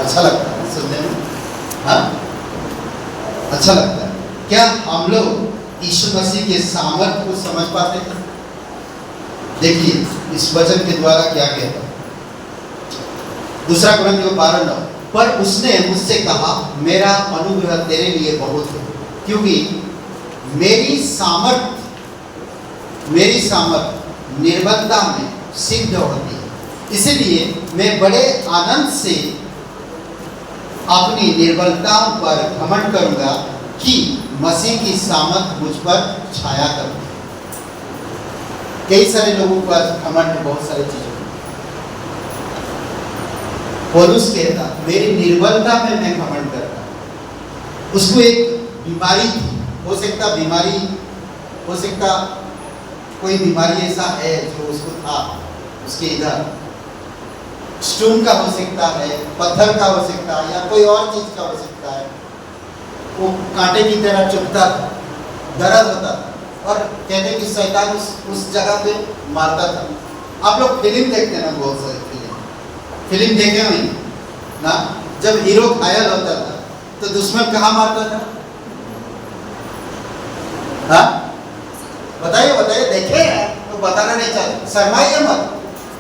अच्छा लगता है सुनने में, हाँ अच्छा लगता है। क्या हम लोग यीशु मसीह के सामर्थ्य को समझ पाते हैं? देखिए इस वचन के द्वारा क्या कहता है। दूसरा कुरिन्थियों 12:9, पर उसने मुझसे कहा मेरा अनुग्रह तेरे लिए बहुत है, क्योंकि मेरी सामर्थ निर्बलता में सिद्ध होती है। इसलिए मैं बड़े आनंद से अपनी निर्बलताओं पर घमंड करूंगा कि मसीह की सामर्थ मुझ पर छाया करती है। कई सारे लोगों को आज घमंड है बहुत सारी चीजों में। पौलुस कहता मेरी निर्बलता में मैं घमंड करता। उसको एक बीमारी थी, हो सकता बीमारी, हो सकता कोई बीमारी ऐसा है जो उसको था, उसके इधर स्टोन का हो सकता है, पत्थर का हो सकता है, या कोई और चीज का हो सकता है। वो कांटे की तरह चुभता था, दर्द होता था, और कहते कि शैतान उस जगह पे मारता था। आप लोग फिल्म देखते हैं ना, बहुत सारी फिल्म देखे हुए ना, जब हीरो घायल होता था तो दुश्मन कहाँ मारता था? हाँ बताइए बताइए, देखे तो बताना नहीं चाहते, शर्माइए मत।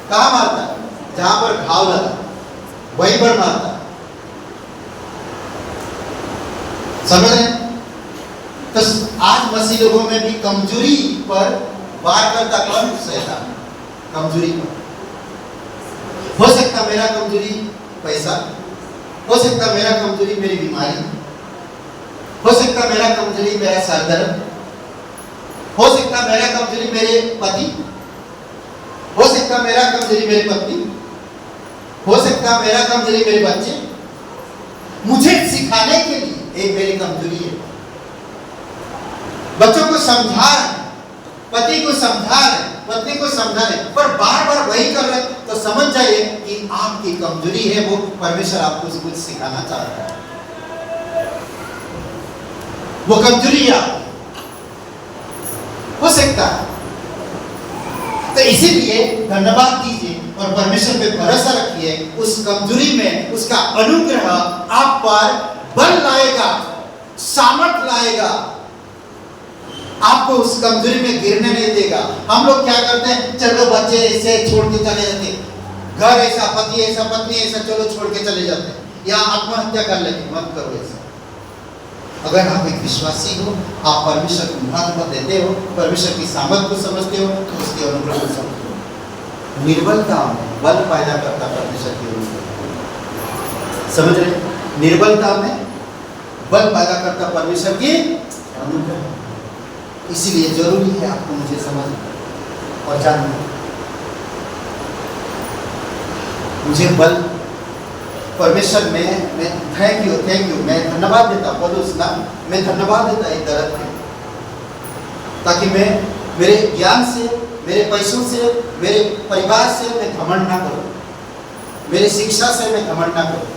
कहाँ मारता है? जहां पर घाव लगा वहीं पर मारता। समझ रहे? तो आज मसीह लोगों में भी कमजोरी पर वार करता कौन? शैतान। कमजोरी पर हो सकता मेरा कमजोरी पैसा, हो सकता मेरा कमजोरी मेरी बीमारी, हो सकता मेरा कमजोरी मेरा सर दर्द, हो सकता मेरा कमजोरी मेरे पति, हो सकता मेरा कमजोरी मेरे पत्नी, हो सकता मेरा कमजोरी मेरे बच्चे। मुझे सिखाने के लिए एक मेरी कमजोरी है। बच्चों को समझा रहे, पति को समझा रहे, पत्नी को समझा रहे, पर बार बार वही कर रहे, तो समझ जाइए कि आपकी कमजोरी है, वो परमेश्वर आपको कुछ सिखाना चाहता है। वो कमजोरी आप हो सकता है। तो इसीलिए धन्यवाद दीजिए और परमेश्वर पे भरोसा रखिए। उस कमजोरी में उसका अनुग्रह आप पर बल लाएगा, सामर्थ लाएगा, आपको उस कमजोरी में गिरने नहीं देगा। हम लोग क्या करते हैं? चलो बच्चे ऐसे छोड़ के चले जाते, घर ऐसा, पति ऐसा, पत्नी ऐसा, चलो छोड़ के चले जाते, या आत्महत्या कर लेते। मत करो ऐसा। अगर आप एक विश्वासी हो, आप परमेश्वर को महत्व देते हो, परमेश्वर की सामर्थ को समझते हो, तो उसके अनुग्रह को समझते हो। निर्बलता में बल पैदा करता परमेश्वर की अनुग्रह। समझ रहे? निर्बलता में बल पैदा करता परमेश्वर की अनुग्रह। इसीलिए जरूरी है आपको मुझे समझना और जानना। मुझे बल परमेश्वर में मैं थैंक यू मैं धन्यवाद देता। पौलुस ना, मैं धन्यवाद देता एक दर्द में, ताकि मैं मेरे ज्ञान से, मेरे पैसों से, मेरे परिवार से मैं घमंड ना करूं, मेरे शिक्षा से मैं घमंड ना करूं।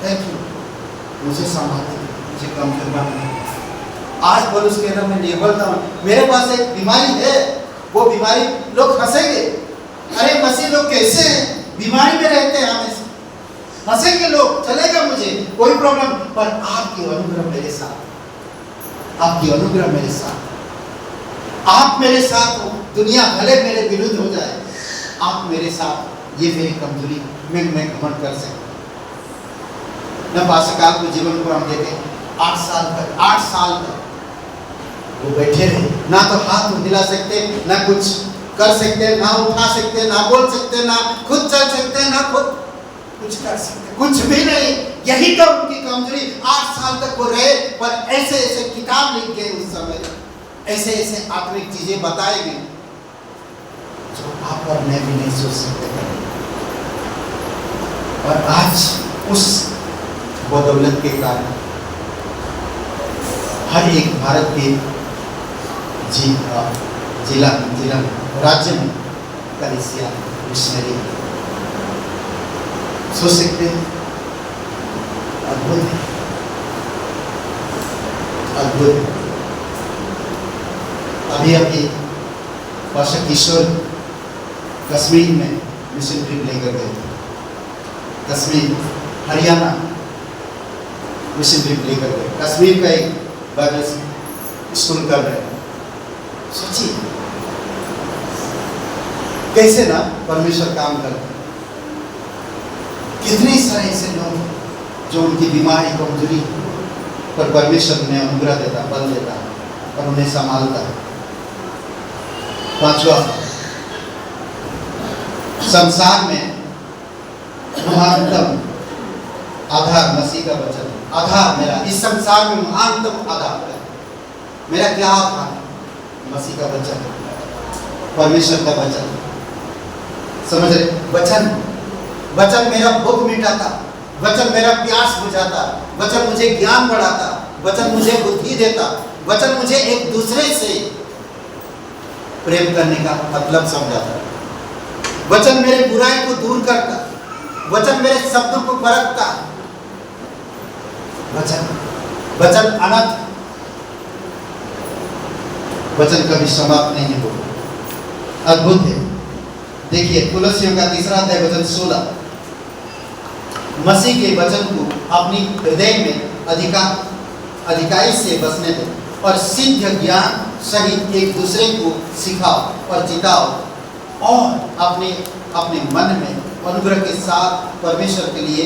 थैंक यू, मुझे संभालते, मुझे कमजोर बनाना। आज पौलुस कह रहा मैं निर्बलता हूं, मेरे पास एक बीमारी है, वो बीमारी लोग हंसेंगे, अरे मसीह लोग कैसे हैं, बीमारी में रहते हैं, हमें हंसेंगे लोग, चलेगा मुझे कोई प्रॉब्लम, पर आपकी अनुग्रह मेरे साथ, आपकी अनुग्रह मेरे साथ, आप मेरे साथ हो। दुनिया भले मेरे विरुद्ध हो जाए, आप मेरे साथ, ये मेरी कमजोरी मैं घमंड कर सकता। न पाशकाल के जीवन को हम देखें, 8 साल तक वो बैठे रहे, ना तो हाथ हिला सकते, ना कुछ कर सकते, ना उठा सकते, ना बोल सकते, ना खुद चल सकते, ना खुद कुछ कर सकते, कुछ भी नहीं। यही तो उनकी कमजोरी। 8 साल तक वो रहे, पर ऐसे ऐसे किताब लिख गए उस समय, ऐसे ऐसे आत्मिक चीजें बताई गई जो आप और मैं भी नहीं सोच सकते। और आज उस बदौलत के कारण हर एक भारत के जिला राज्य में कलीसिया मिशनरी सोच सकते हैं। अद्भुत है, अद्भुत। अभी पास्टर किशोर कश्मीर में मिशन ट्रिप लेकर गए थे, कश्मीर हरियाणा मिशन ट्रिप लेकर गए। कश्मीर का एक बाइबल स्कूल कर रहे हैं। सोचिए कैसे ना परमेश्वर काम करता। कितने सारे ऐसे लोग जो उनकी बीमारी, कमजोरी पर परमेश्वर उन्हें अनुग्रह देता, बल देता और उन्हें संभालता है। 5वां, संसार में महानतम आधार मसीह का वचन। आधार मेरा इस संसार में महानतम आधार है। मेरा क्या आधार है? मसीह का वचन। परमेश्वर का वचन। समझ रहे? वचन, वचन मेरा भूख मिटाता, वचन मेरा प्यास बुझाता, वचन मुझे ज्ञान बढ़ाता, वचन मुझे बुद्धि देता, वचन मुझे एक दूसरे से प्रेम करने का मतलब समझाता, वचन मेरे बुराई को दूर करता, वचन मेरे शब्दों को परखता। वचन, वचन अनंत, वचन कभी समाप्त नहीं होगा। अद्भुत है। देखिए कुलस्सियों का 3 अध्याय वचन 16, मसीह के वचन को अपनी हृदय में अधिकाई से बसने दो और सिद्ध ज्ञान सहित एक दूसरे को सिखाओ और जिताओ और अपने मन में अनुग्रह के साथ परमेश्वर के लिए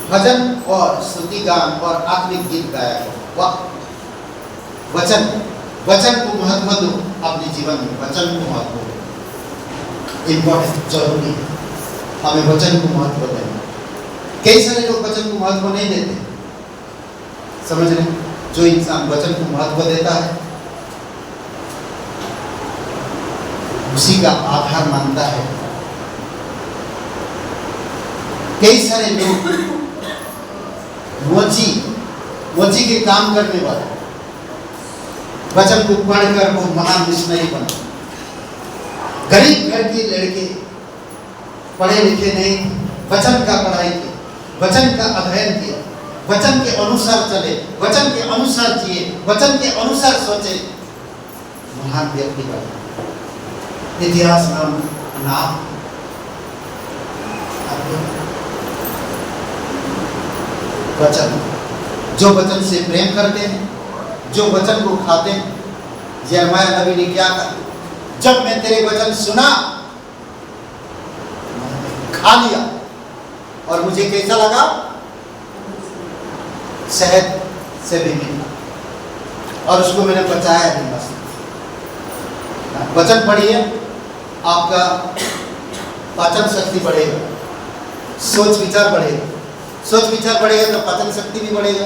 भजन और स्तुति गान और आत्मिक गीत गाया करो। वाह! वचन, वचन को महत्व दो अपने जीवन में। वचन को महत्व दो, इम्पोर्टेंट, जरूरी है। हमें वचन को महत्व देना। कई सारे लोग वचन को महत्व नहीं देते। समझ रहे? जो इंसान वचन को महत्व देता है उसी का आधार मानता है। कई सारे लोग मोची के काम करने वाले वचन को पढ़कर वो महान मिशनरी बने। गरीब घर के लड़के पढ़े लिखे नहीं, वचन का पढ़ाई किया, वचन का अध्ययन किया, वचन के अनुसार चले, वचन के अनुसार जिए, वचन के अनुसार सोचे, महान व्यक्ति बने। इतिहास नाम वचन, जो वचन से प्रेम करते हैं, जो वचन को खाते हैं। यिर्मयाह नबी ने क्या कहा? जब मैं तेरे वचन सुना, खा लिया और मुझे कैसा लगा? शहद से भी मीठा, और उसको मैंने बचाया भी। बस वचन पढ़िए, आपका पाचन शक्ति बढ़ेगा, सोच विचार बढ़ेगा, सोच विचार बढ़ेगा तो पाचन शक्ति भी बढ़ेगा।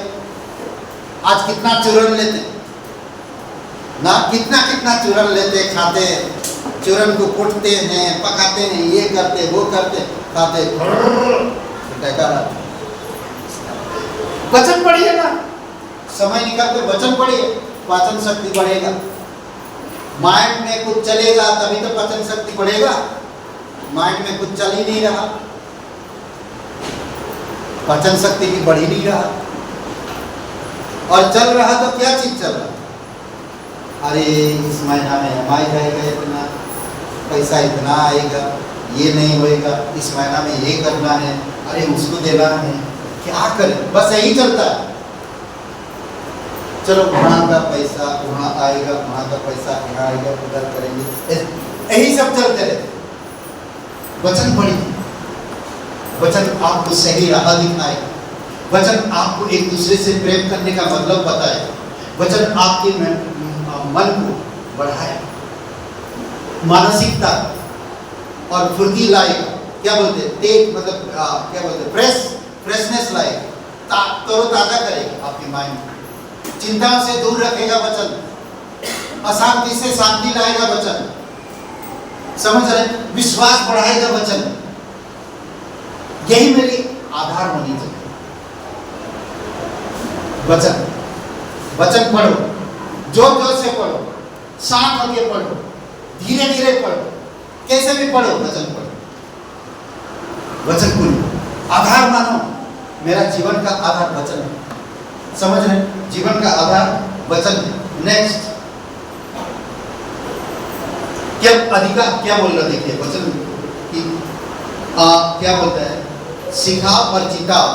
आज कितना चूरन लेते ना, कितना कितना चूरन लेते, खाते, चूरन को कुटते हैं, पकाते हैं, ये करते वो करते, खाते, वचन पढ़िए ना, समय निकाल के वचन पढ़िए, पाचन शक्ति बढ़ेगा। माइंड में कुछ चलेगा तभी तो पाचन शक्ति बढ़ेगा। माइंड में कुछ चल ही नहीं रहा, पाचन शक्ति भी बढ़ ही नहीं रहा। और चल रहा तो क्या चीज चल रहा? अरे इस महीना में हमारी जाएगा, इतना पैसा इतना आएगा, ये नहीं होएगा, इस महीना में ये करना है, अरे उसको देना है, क्या करें? बस यही चलता है। चलो वहाँ का पैसा वहाँ आएगा, वहाँ का पैसा यहाँ आएगा, उधर करेंगे, यही सब चलते रहते। वचन पढ़िए, वचन आपको सही राह दिखाए, वचन आपको एक दूसरे से प्रेम करने का मतलब बताए, वचन आपके मन को बढ़ाए, मानसिकता और फुर्ती लाएगा। क्या बोलते हैं? तेज, मतलब क्या बोलते हैं? फ्रेशनेस लाएगा, तरोताजा करेगा आपके माइंड को, चिंताओं से दूर रखेगा वचन, अशांति से शांति लाएगा वचन। समझ रहे? विश्वास बढ़ाएगा वचन। यही मेरी आधार होनी चाहिए। वचन, वचन पढ़ो, जोर जोर से पढ़ो, शांत होकर पढ़ो, धीरे धीरे पढ़ो, कैसे भी पढ़ो, वचन पढ़ो। वचन को आधार मानो। मेरा जीवन का आधार वचन है। समझ रहे? जीवन का आधार वचन है। नेक्स्ट क्या बोल रहा? देखिए वचन की क्या बोलता है? सिखाओ और जिताओ,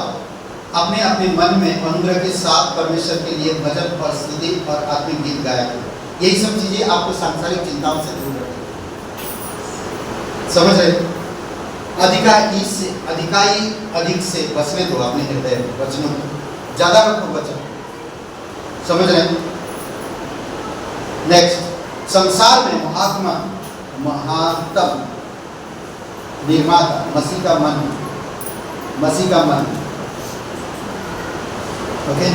अपने अपने मन में अनुग्रह के साथ परमेश्वर के लिए भजन और स्तुति और आत्मिक गीत गाया करो। यही सब चीजें आपको सांसारिक चिंताओं से दूर रखेंगी। समझ रहे? अधिक से बसने दो अपने हृदय में वचनों को, ज्यादा रखो वचन। समझ रहे? नेक्स्ट, संसार में महानतम निर्माता मसीह का मन। ओके,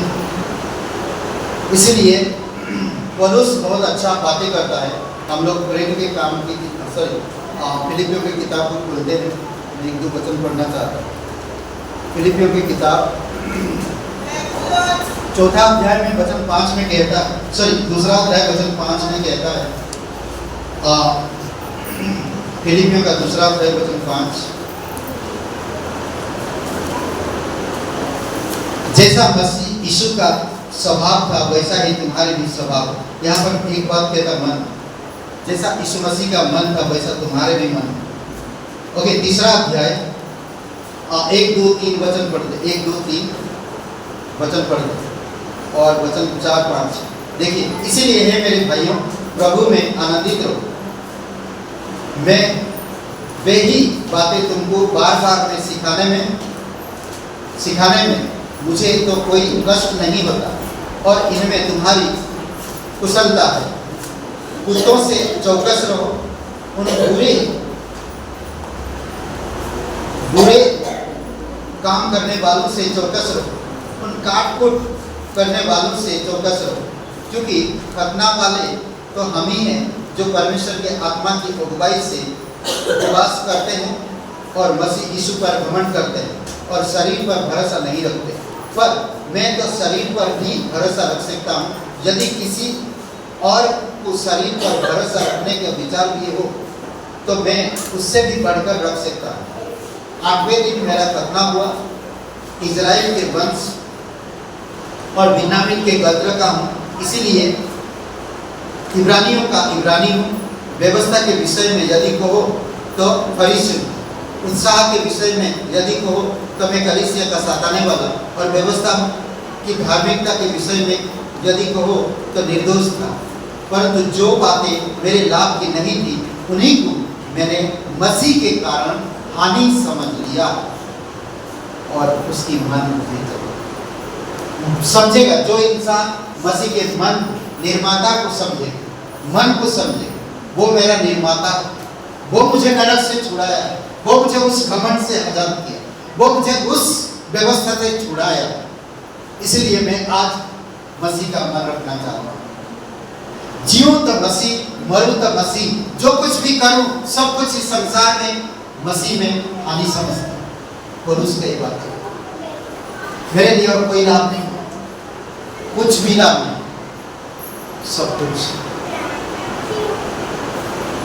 इसलिए पौलुस बहुत अच्छा बातें करता है हम लोग प्रेम के काम की फिलिपियों की किताब को खोलते हैं। मैं एक दो वचन पढ़ना चाहता हूँ। फिलिपियों की किताब 4 अध्याय में वचन 5 में कहता है, 2 अध्याय वचन 5 में कहता है, फिलिपियों का 2 अध्याय वचन 5, जैसा मसीह यीशु का स्वभाव था वैसा ही तुम्हारे भी स्वभाव। यहाँ पर एक बात कहता मन, जैसा यीशु मसीह का मन था वैसा तुम्हारे भी मन। ओके, 3 अध्याय 1, 2, 3 वचन पढ़ते, 1, 2, 3 वचन पढ़ते और वचन 4, 5 देखिए। इसीलिए है मेरे भाइयों, प्रभु में आनंदित रहो। मैं वे ही बातें तुमको बार बार में सिखाने में मुझे तो कोई कष्ट नहीं होता और इनमें तुम्हारी कुशलता है। कुत्तों से चौकस रहो, उन बुरे काम करने वालों से चौकस रहो, उन काट-कूट करने वालों से चौकस रहो, क्योंकि खतना वाले तो हम ही हैं जो परमेश्वर के आत्मा की अगुवाई से उपवास करते हैं और मसीह यीशु पर घमंड करते हैं और शरीर पर भरोसा नहीं रखते। पर मैं तो शरीर पर भी भरोसा रख सकता हूँ। यदि किसी और को शरीर पर भरोसा रखने का विचार भी हो तो मैं उससे भी बढ़कर रख सकता हूँ। 8वें दिन मेरा खतना हुआ, इजराइल के वंश और बिन्यामीन के गोत्र का हूँ, इसीलिए इब्रानियों का इब्रानी हूँ। व्यवस्था के विषय में यदि कहो तो फरीसी हूँ, उत्साह के विषय में यदि कहो तो मैं कलीसिया का सताने वाला और व्यवस्था की धार्मिकता के विषय में यदि कहो तो निर्दोष था। परंतु जो बातें मेरे लाभ की नहीं थी उन्हीं को मैंने मसीह के कारण हानि समझ लिया और उसकी मन समझेगा। जो इंसान मसीह के मन निर्माता को समझे, मन को समझे, वो मेरा निर्माता है। वो मुझे नरक से छुड़ाया, वो मुझे उस घमंड से आजाद किया, वो मुझे उस व्यवस्था से छुड़ाया। इसलिए मैं आज मसीह का मन रखना चाहता हूँ। जीऊं तो मसीह, मरूं तो मसीह, जो कुछ भी करूं सब कुछ इस संसार में मसीह में हानि समझता हूं। पौलुस कई बात है, मेरे लिए और कोई लाभ नहीं, कुछ भी लाभ नहीं, सब कुछ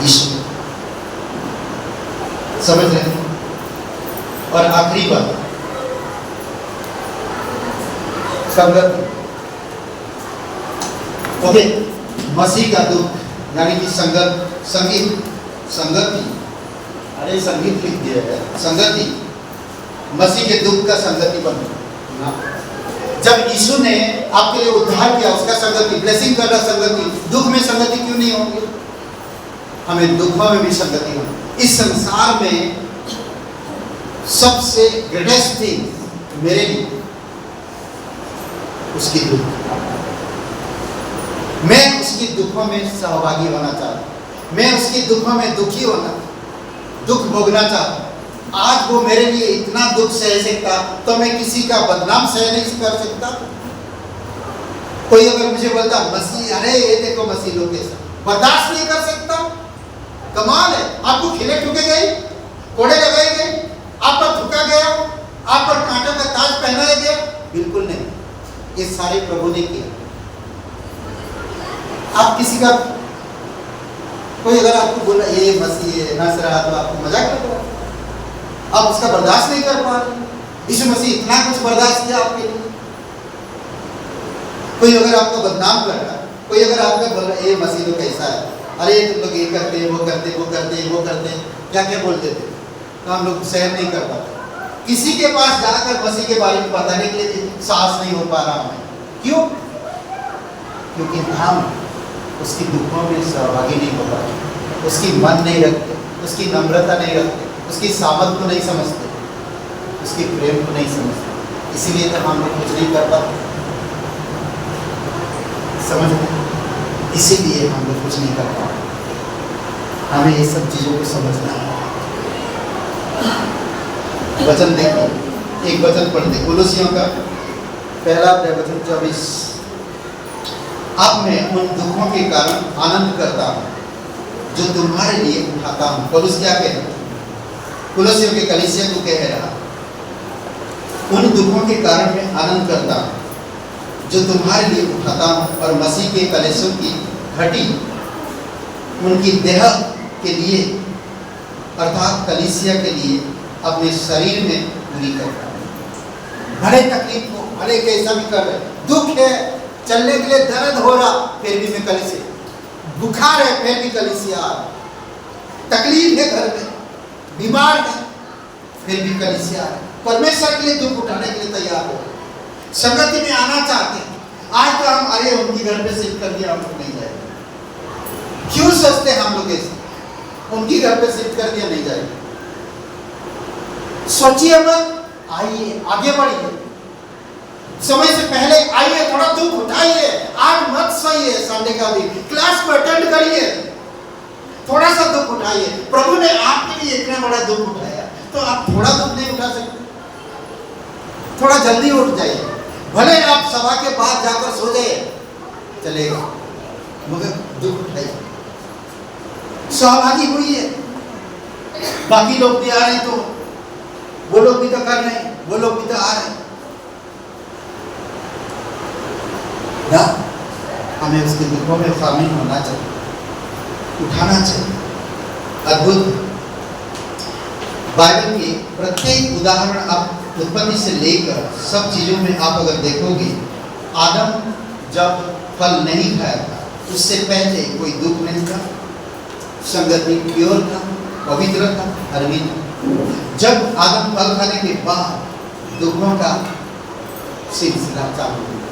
यीशु। समझ रहे हैं? और आखिरी बात, संगत। ओके, मसीह का दुख यानी कि संगति, अरे संगीत लिख दिया है, संगति, मसीह के दुख का संगति बनो। जब यीशु ने आपके लिए उद्धार किया, उसका संगति, ब्लेसिंग कर रहा संगति, दुख में संगति क्यों नहीं होगी? हमें दुखों में भी संगति होगी। इस संसार में सबसे ग्रेटेस्ट थिंग मेरे लिए उसकी दुख, मैं उसकी दुखों में सहभागी होना चाहता हूं, मैं उसकी दुखों में दुखी होना, दुख भोगना चाहता हूं। आज वो मेरे लिए इतना दुख सह सकता तो मैं किसी का बदनाम सह नहीं कर सकता। कोई अगर मुझे बोलता मसीह, अरे ये देखो मसीह लोग कैसा, बर्दाश्त नहीं कर सकता। कमाल है, आपको खिले ठुके गए, कोड़े लगाए गए, आप पर थूका गया, आप पर कांटों का ताज पहनाया गया? बिल्कुल नहीं, ये सारे प्रभु ने किया। आप किसी का, कोई अगर आपको बोला ये मसीह है नासरा, तो आपको मजाक कर रहा है, आप उसका बर्दाश्त नहीं कर पा रहे। यीशु मसीह इतना कुछ बर्दाश्त किया आपके लिए। कोई अगर आपको बदनाम कर रहा है, कोई अगर आपको बोल रहा है ये मसीह तो कैसा है, अरे तुम लोग ये करते हैं, वो करते हैं, वो करते हैं, वो करते हैं, क्या क्या बोलते थे, तो हम लोग सहन नहीं कर पाते। किसी के पास जाकर मसीह के बारे में बताने के लिए साहस नहीं हो पा रहा हमें। क्यों? क्योंकि हम उसकी दुखों में सहभागी नहीं हो पाते, उसकी मन नहीं रखते, उसकी नम्रता नहीं रखते, उसकी सामर्थ को नहीं समझते, उसके प्रेम को नहीं समझते। इसीलिए तो हम लोग कुछ नहीं कर पाते। समझ में? इसीलिए हम लोग कुछ नहीं कर पाते। हमें ये सब चीज़ों को समझना है। वचन देखो, एक वचन पढ़ते, कोलोसियों का 1:24। अब मैं उन दुखों के कारण आनंद करता हूँ जो तुम्हारे लिए उठाता हूँ। पौलुस क्या कह रहा है? कुलस्सियों के कलीसिया को कह रहा, उन दुखों के कारण मैं आनंद करता हूँ जो तुम्हारे लिए उठाता हूँ और मसीह के कलीसियों की घटी उनकी देह के लिए अर्थात कलीसिया के लिए अपने शरीर में पूरी करता हूँ। भले तकलीफ को, भले कैसा भी कर रहे, दुख है, चलने के लिए दर्द हो रहा, फिर भी मैं कलीसिया, बुखार है फिर भी कलीसिया, तकलीफ है घर में, बीमार है फिर भी कलीसिया है, परमेश्वर के लिए दुख उठाने के लिए तैयार हो, संगति में आना चाहते हैं। आज तो हम अरे उनकी घर पे शिफ्ट कर दिया, हम लोग नहीं जाएंगे। क्यों सोचते हैं हम लोग ऐसे? उनकी घर पे शिफ्ट कर दिया, नहीं जाएंगे। सोचिए मत, आइए आगे बढ़िए, समय से पहले आइए, थोड़ा दुख उठाइए, आज मत सोइए, संडे का दिन क्लास को अटेंड करिए, थोड़ा सा दुख उठाइए। प्रभु ने आपके लिए इतना बड़ा दुख उठाया, तो आप थोड़ा दुख नहीं उठा सकते? थोड़ा जल्दी उठ जाइए, भले आप सभा के बाद जाकर सो जाइए, चलेगा, मगर दुख उठाइए, सहभागी हुई है। बाकी लोग भी आ रहे हैं तो वो लोग भी तो कर रहे हैं, वो लोग भी तो आ रहे हैं ना, हमें उसके दुखों में शामिल होना चाहिए, उठाना चाहिए। अद्भुत बाइबल के प्रत्येक उदाहरण आप उत्पत्ति से लेकर सब चीजों में आप अगर देखोगे, आदम जब फल नहीं खाया था उससे पहले कोई दुख नहीं था, संगति प्योर था, पवित्र था, धर्मी था। जब आदम फल खाने के बाद दुखों का सिलसिला चालू हुआ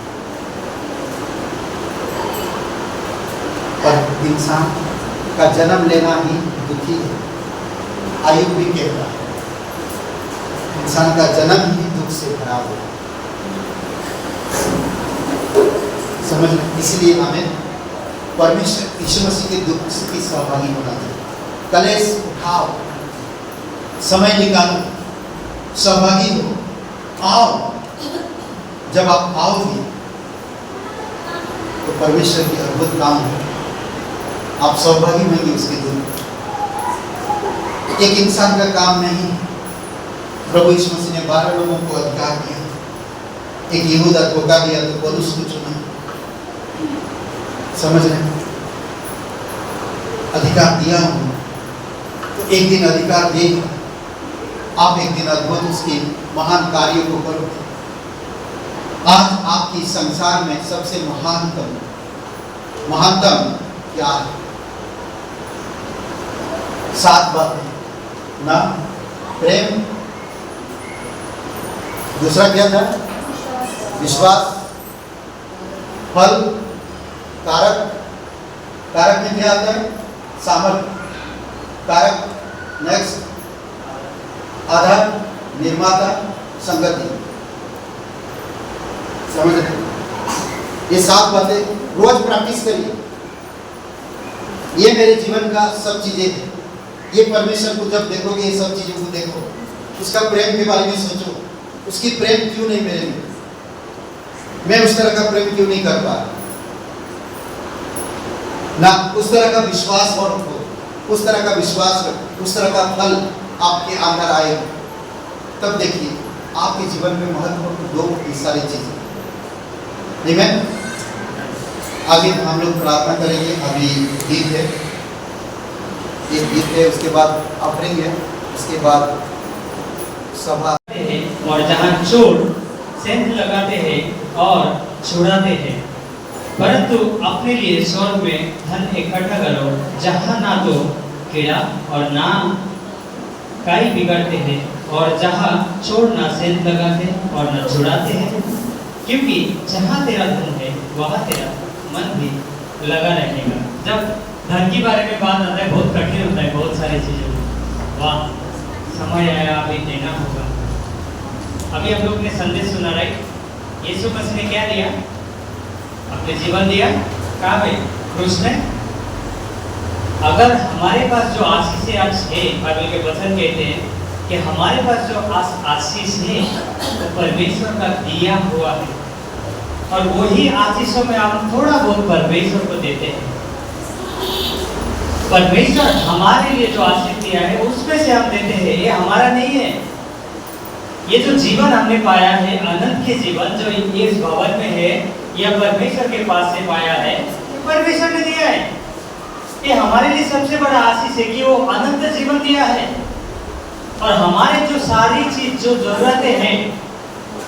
और इंसान का जन्म लेना ही दुखी है। आयुब भी कहता है इंसान का जन्म ही दुख से भरा हुआ। समझ में, इसलिए हमें परमेश्वर यीशु मसीह के दुख की सहभागी होना चाहिए। कलेश उठाओ, समय निकालो, सहभागी हो, आओ। जब आप आओगे तो परमेश्वर की अद्भुत काम हो, आप सहभागी होंगे उसके दुख। एक इंसान का काम नहीं, प्रभु यीशु मसीह ने 12 लोगों को अधिकार दिया, एक यहूदा धोखा दिया तो पौलुस को चुना। समझ रहे, अधिकार दिया हूं तो एक दिन अधिकार देगा, आप एक दिन अद्भुत उसके महान कार्यों को करो। आज आपकी संसार में सबसे महानतम क्या है? 7 बातें ना, प्रेम, दूसरा क्या था? विश्वास, फल, कारक, कारक में क्या आता है? सामर्थ, कारक, नेक्स्ट, आधार, निर्माता, संगति। समझ रहे? ये 7 बातें रोज प्रैक्टिस करिए। ये मेरे जीवन का सब चीजें हैं। ये परमेश्वर को जब देखोगे, ये सब चीजों को देखो, उसका प्रेम के बारे में सोचो, उसकी प्रेम क्यों नहीं मेरे में, मैं उस तरह का प्रेम क्यों नहीं कर पा रहा ना, उस तरह का विश्वास और रखो, उस तरह का विश्वास रखो, उस तरह का फल आपके अंदर आए, तब देखिए आपके जीवन में महत्वपूर्ण 2 सारी चीजें। ठीक है, आगे हम लोग प्रार्थना करेंगे। अभी गीत है, एक गीत है, उसके बाद ऑफरिंग है, उसके बाद सभा हैं और जहाँ चोर सेंध लगाते हैं और छुड़ाते हैं, परंतु अपने लिए स्वर्ग में धन इकट्ठा करो, जहाँ ना तो कीड़ा और ना काई बिगड़ते हैं, और जहाँ चोर ना सेंध लगाते और ना छुड़ाते हैं, क्योंकि जहाँ तेरा धन है वहाँ तेरा मन भी लगा रहेगा। जब धन के बारे में बात आता है, बहुत कठिन होता है, बहुत सारी चीज़ों में। वाह, समय आया, अभी देना होगा। अभी हम लोग ने संदेश सुना, राइट? यीशु मसीह ने क्या दिया? अपने जीवन दिया। कहाँ पे? क्रूस में। अगर हमारे पास जो आशीष आज है, बाइबल के वचन कहते हैं कि हमारे पास जो आशीष है वो परमेश्वर का दिया हुआ है, और वही आशीषों में हम थोड़ा बहुत परमेश्वर को देते हैं। परमेश्वर हमारे लिए जो आशीष दिया है उसमें से हम देते हैं, ये हमारा नहीं है। ये जो जीवन हमने पाया है, अनंत के जीवन जो इस भवन में है, यह परमेश्वर के पास से पाया है, परमेश्वर ने दिया है। ये हमारे लिए सबसे बड़ा आशीष है कि वो अनंत जीवन दिया है। और हमारे जो सारी चीज जो जरूरतें हैं,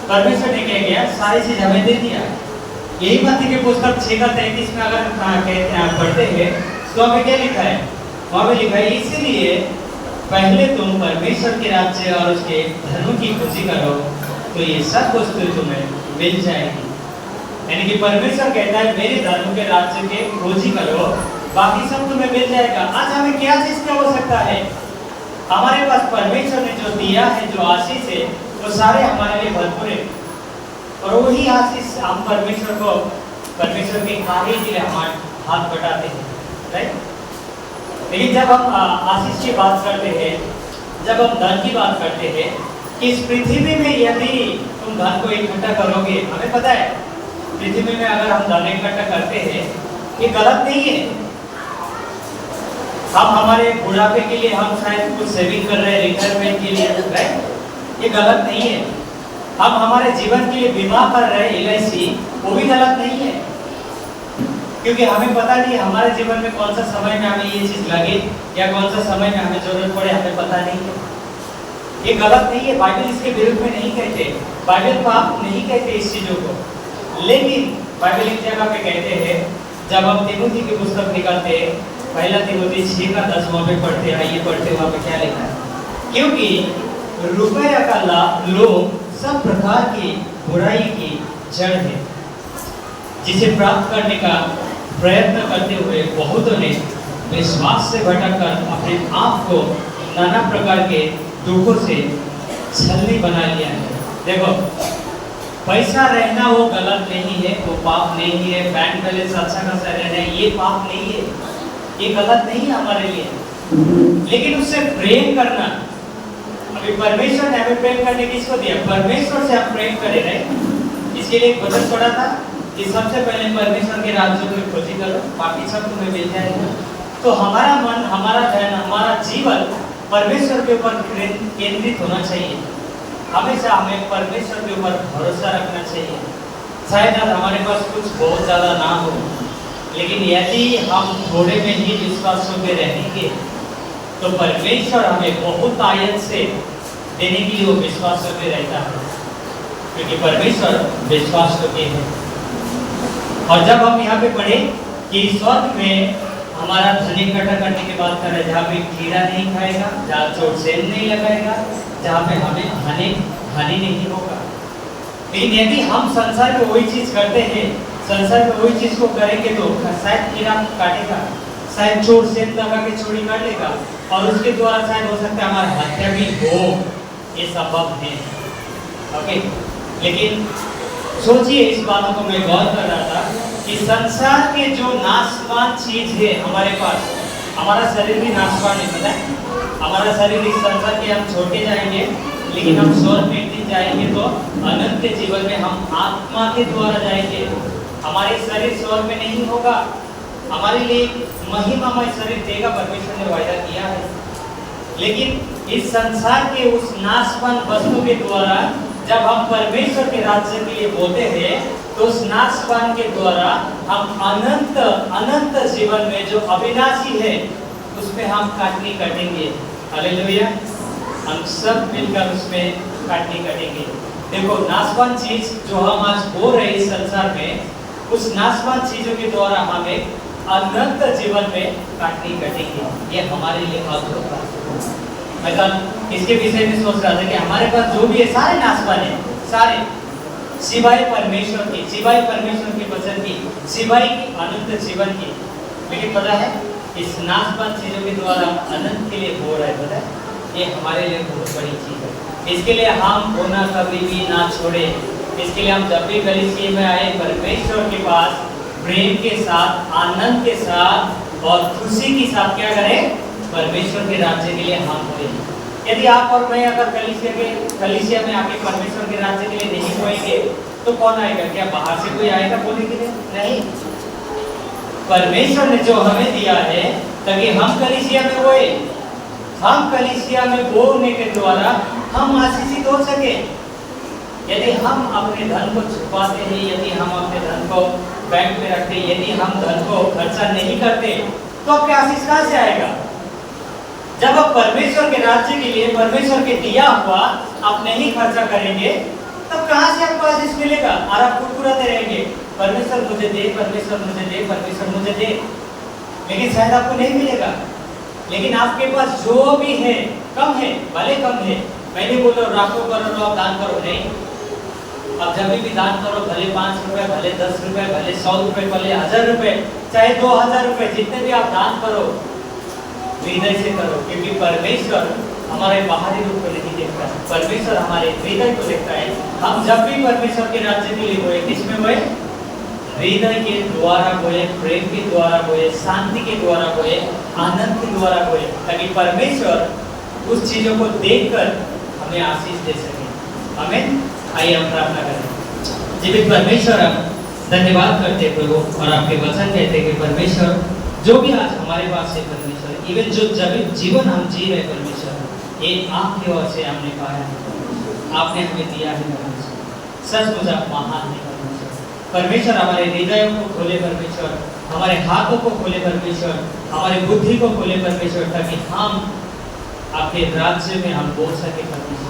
परमेश्वर ने क्या किया, सारी चीज हमें दे दिया। यही मत्ती के पुस्तक 6:33 में अगर कहते हैं पढ़ते हैं तो हमें क्या लिखा है, वहां पे लिखा है, इसीलिए पहले तुम परमेश्वर के राज्य और उसके धर्म की खोजी करो तो ये सब वस्तु तुम्हें मिल जाएगी। यानी कि परमेश्वर कहता है मेरे धर्म के राज्य के खोजी करो, बाकी सब तुम्हें मिल जाएगा। आज हमें क्या चीज की आवश्यकता है? हमारे पास परमेश्वर ने जो दिया है, जो आशीष है, वो सारे हमारे लिए भरपूर है। और वही आशीष हम परमेश्वर के कार्य के लिए हमारे हाथ बटाते हैं, राइट? लेकिन जब हम आशीष की बात करते हैं, जब हम धन की बात करते हैं, कि इस पृथ्वी में यदि तुम धन को इकट्ठा करोगे, हमें पता है पृथ्वी में अगर हम धन इकट्ठा करते हैं, ये गलत नहीं है। हम हमारे बुढ़ापे के लिए हम शायद कुछ सेविंग कर रहे हैं, रिटायरमेंट के लिए, राइट? ये गलत नहीं है। हम हमारे जीवन के लिए बीमा कर रहे हैं, LIC, वो भी गलत नहीं है। क्योंकि हमें पता नहीं हमारे जीवन में कौन सा समय में हमें ये चीज लगे या कौन सा समय में हमें जरूरत पड़े, हमें पता नहीं है। ये गलत नहीं है, बाइबल इसके विरुद्ध में नहीं कहते, बाइबल पाप नहीं कहते इस चीजों को। लेकिन बाइबल एक जगह पे कहते हैं, जब हम तीमुथी की पुस्तक निकालते हैं, पहला तीमुथी 6:10 वहाँ पे पढ़ते हैं, ये पढ़ते वहाँ पे क्या लिखा है, क्योंकि रुपया का लोभ सब प्रकार की बुराई की जड़ है, जिसे प्राप्त करने का प्रयत्न करते हुए बहुतों ने विश्वास से भटककर अपने आप को नाना प्रकार के दुखों से छलनी बना लिया है। देखो, पैसा रहना वो गलत नहीं है, वो पाप नहीं है, बैंक बैलेंस अच्छा खासा रहना ये पाप नहीं है, ये गलत नहीं है हमारे लिए। लेकिन उससे प्रेम करना, अभी परमेश्वर ने हमें प्रेम करने किसको दिया? परमेश्वर से हम प्रेम करें, राइट? इसके लिए एक वचन पढ़ा था कि सबसे पहले परमेश्वर के राज्य की खोजी करो, बाकी सब तुम्हें मिल जाएगा। तो हमारा मन, हमारा ध्यान, हमारा जीवन परमेश्वर के ऊपर केंद्रित होना चाहिए। हमेशा हमें परमेश्वर के ऊपर भरोसा रखना चाहिए। शायद आज हमारे पास कुछ बहुत ज़्यादा ना हो, लेकिन यदि हम थोड़े में ही विश्वास होकर रहेंगे तो परमेश्वर हमें बहुत आयत से देने के लिए वो विश्वास होकर रहता है, क्योंकि परमेश्वर विश्वास होते हैं। और जब हम यहाँ पे पढ़े कि स्वर्ग में हमारा धन इकट्ठा करने की बात कर रहे हैं, जहाँ पे कीड़ा नहीं खाएगा, जहाँ चोट सेन नहीं लगाएगा, जहाँ पे हमें हानि नहीं होगा। लेकिन यदि हम संसार में वही चीज करते हैं, संसार में वही चीज को करेंगे तो शायद कीड़ा काटेगा, शायद चोट सेन लगा के चोरी कर लेगा, और उसके द्वारा शायद हो सकता है हमारी हत्या भी हो, ये संभव है। ओके, लेकिन सोचिए, इस बातों को मैं गौर कर रहा था कि संसार के जो नाशवान चीज है हमारे पास, हमारा शरीर भी नाशवान है, पता है? हमारा शरीर इस संसार के हम छोटे जाएंगे, लेकिन हम स्वर्ग में एक दिन जाएंगे तो अनंत के जीवन में हम आत्मा के द्वारा जाएंगे। हमारे शरीर स्वर्ग में नहीं होगा, हमारे लिए महिमामय शरीर देगा, परमेश्वर ने वायदा किया है। लेकिन इस संसार के उस नाशवान वस्तु के द्वारा जब हम परमेश्वर के राज्य के लिए बोलते हैं, तो उस नाशवान के द्वारा हम अनंत जीवन में जो अविनाशी है उसमें हम काटनी कटेंगे। हालेलुया, हम सब मिलकर उसमें काटनी कटेंगे। देखो, नाशवान चीज जो हम आज हो रहे इस संसार में, उस नाशवान चीजों के द्वारा हमें अनंत जीवन में काटनी कटेंगे। ये हमारे लिए अद्भुत बात है। मतलब इसके विषय में सोच रहा था कि हमारे पास जो भी है सारे नाशवान है, सारे सिवाय परमेश्वर की, सिवाय परमेश्वर के वचन की, सिवाय की अनंत जीवन की। लेकिन पता है, इस नाशवान चीजों के द्वारा अनंत के लिए हो रहा है, पता है? ये हमारे लिए बहुत बड़ी चीज है। इसके लिए हम होना कभी भी ना छोड़े। इसके लिए हम जब भी कलीसिया में आए, परमेश्वर के पास प्रेम के साथ, आनंद के साथ और खुशी के साथ क्या करें? परमेश्वर के राज्य के लिए हम होए। यदि आप और मैं अगर कलीसिया में आके परमेश्वर के राज्य के लिए नहीं होएंगे तो कौन आएगा? क्या बाहर से कोई आएगा बोलने के लिए? नहीं। परमेश्वर ने जो हमें दिया है ताकि हम कलीसिया में होए, हम कलीसिया में बोने के द्वारा हम आशीषित हो सके। यदि हम अपने धन को छुपाते हैं, यदि हम अपने धन को बैंक में रखते, यदि हम धन को खर्चा नहीं करते, तो आपके आशीष कहाँ से आएगा? जब आप परमेश्वर के राज्य के लिए परमेश्वर के दिया हुआ आप नहीं खर्चा करेंगे, तब कहाँ से आपको आशीष मिलेगा? और आप कुरकुराते रहेंगे, परमेश्वर मुझे दे, परमेश्वर मुझे दे, परमेश्वर मुझे दे, लेकिन शायद आपको नहीं मिलेगा। लेकिन आपके पास जो भी है कम है, भले कम है, मैं नहीं बोल रहा राखो करो आप दान करो, नहीं। अब जब भी दान करो, भले 5 रुपए, भले 10 रुपए, भले 100 रुपए, भले 1000 रुपए, चाहे 2000 रुपए, जितने भी आप दान करो हृदय से करो, क्योंकि परमेश्वर हमारे बाहरी रूप को नहीं देखता है, परमेश्वर हमारे हृदय को देखता है। हम जब भी परमेश्वर के राज्य के लिए हुए, किसमें हुए? हृदय के द्वारा हुए, प्रेम के द्वारा हुए, शांति के द्वारा हुए, आनंद के द्वारा हुए, ताकि परमेश्वर उस चीजों को देखकर हमें आशीष दे सके। आमीन। आइए हम प्रार्थना करें। जीवित परमेश्वर, हम धन्यवाद करते प्रभु, और आपके वचन कहते कि परमेश्वर जो भी आज हमारे पास है परमेश्वर, इवन जो जब जीवन हम जी रहे परमेश्वर, ये आपकी ओर से हमने पाया है, आपने हमें दिया है परमेश्वर। सचमुच आप महान है परमेश्वर। परमेश्वर हमारे हृदयों को खोले परमेश्वर, हमारे हाथों को खोले परमेश्वर, हमारी बुद्धि को खोले परमेश्वर, ताकि हम आपके राज्य में हम बोल सके परमेश्वर।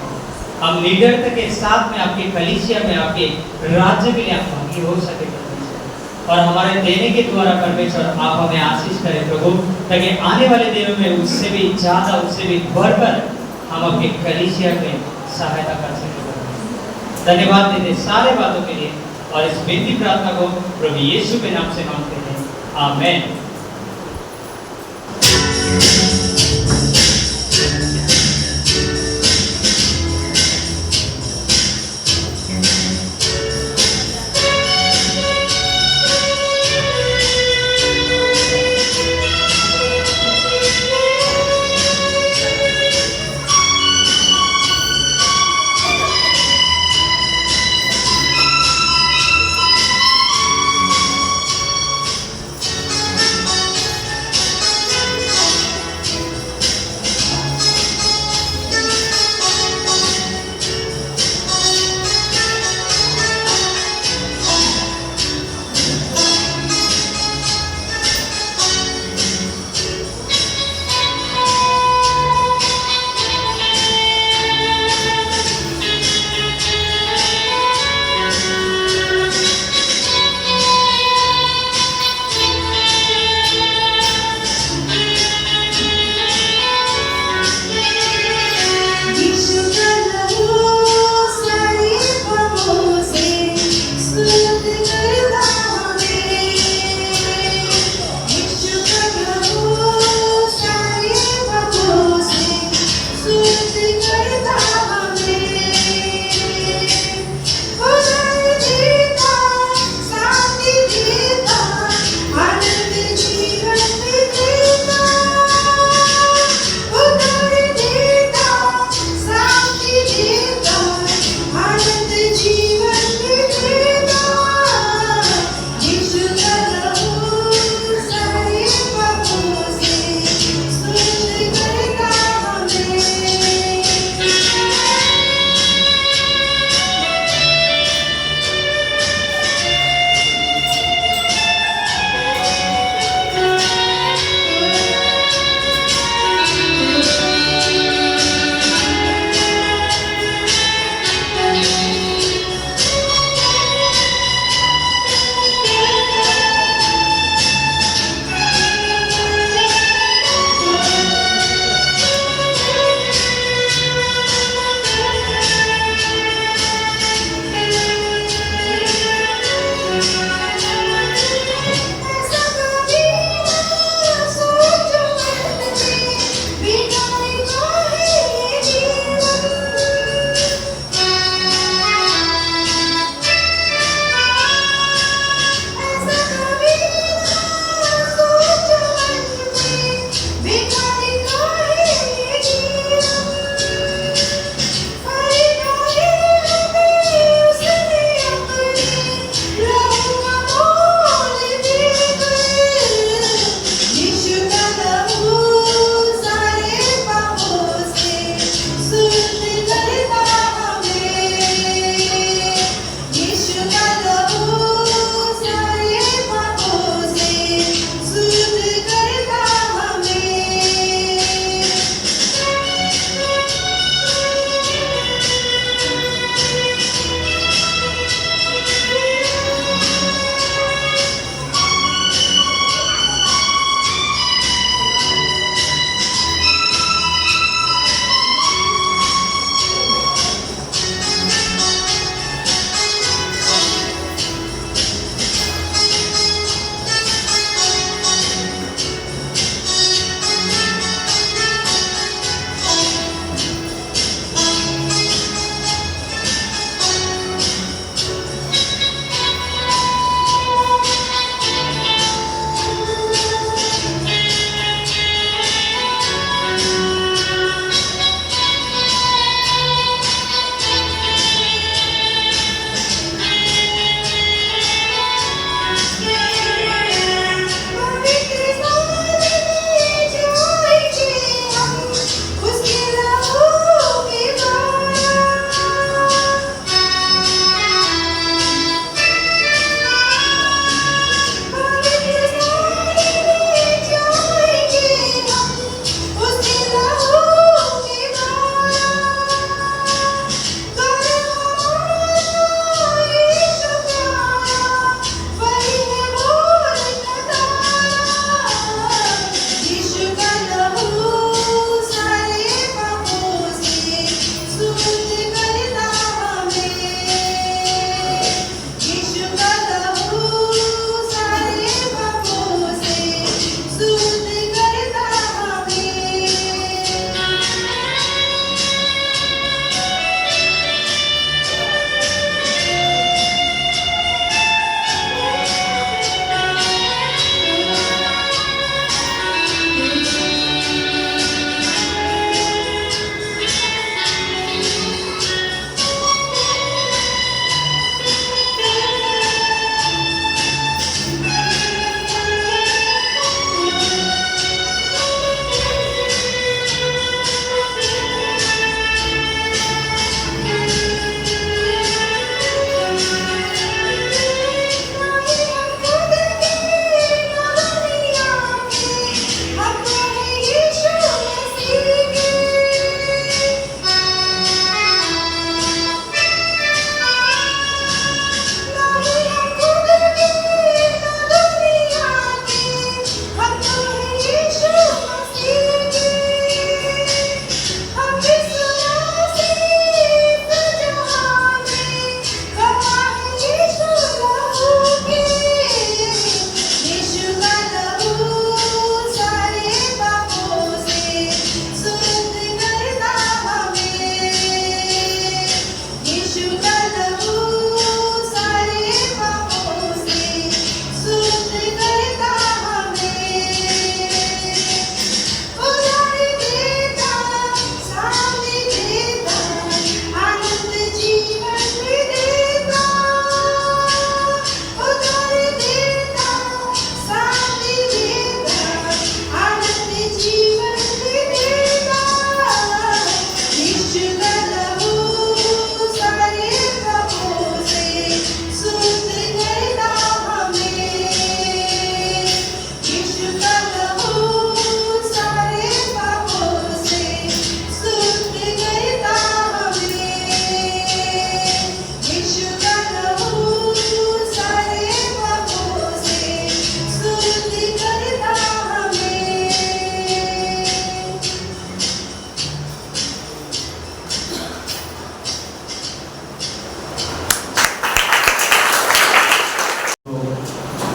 हम लीडर के साथ में आपके कलीसिया में आपके राज्य के लिए आप भागी हो सके परमेश्वर, और हमारे देने के द्वारा परमेश्वर आप हमें आशीष करें प्रभु, ताकि आने वाले दिनों में उससे भी ज्यादा, उससे भी बढ़कर हम अपने कलीसिया में सहायता कर सके। धन्यवाद देते सारे बातों के लिए, और इस विनती प्रार्थना को प्रभु यीशु के नाम से मांगते हैं, आमीन।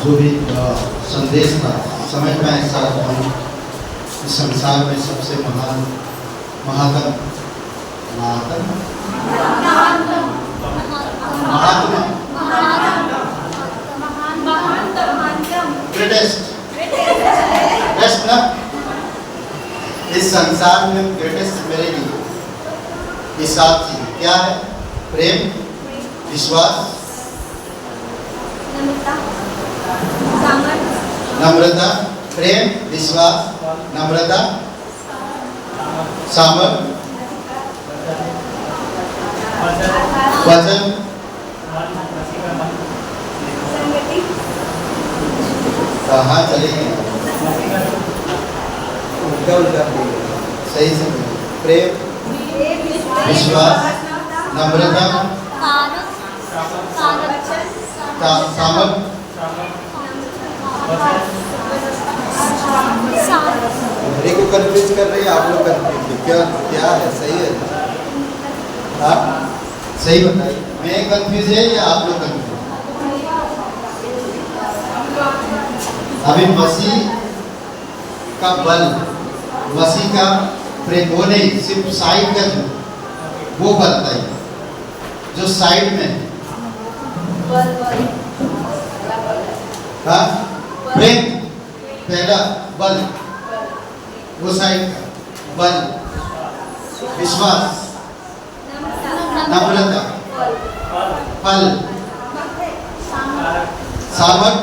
जो भी संदेश था समझ में ऐसा हम इस संसार में सबसे महान महात्मा ग्रेटेस्ट बेस्ट ना, इस संसार में ग्रेटेस्ट मेरे लिए ये सात चीज क्या है? प्रेम, विश्वास, नम्रता, प्रेम, विश्वास, नम्रता, सामर्थ्य, वचन, कहाँ चले गए? उल्टा सही से प्रेम, विश्वास, नम्रता, सामर्थ्य, मेरे को कन्फ्यूज कर रही है, आप लोग कन्फ्यूज क्या क्या है? सही है? आप सही बताइए, मैं कन्फ्यूज है या आप लोग कन्फ्यूज? अभी मसीह का बल, मसीह का प्रेम वो नहीं, सिर्फ साइड का जो वो बनता है जो साइड में हाँ प्रेम पहला, बल वो साइड का बल, विश्वास, नम्रता, फल, सामर्थ,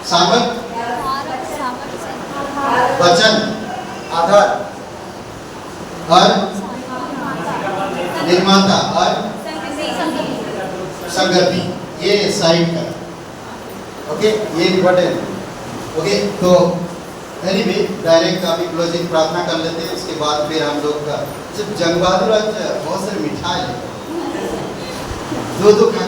सामर्थ, वचन, आधार और निर्माता और संगति, ये साइड का। ओके, ये इम्पोर्टेंट। ओके, तो एनीवे डायरेक्ट अभी क्लोजिंग प्रार्थना कर लेते हैं, उसके बाद फिर हम लोग का जब जंग बहादुर आज बहुत सारे मिठाई दो खाए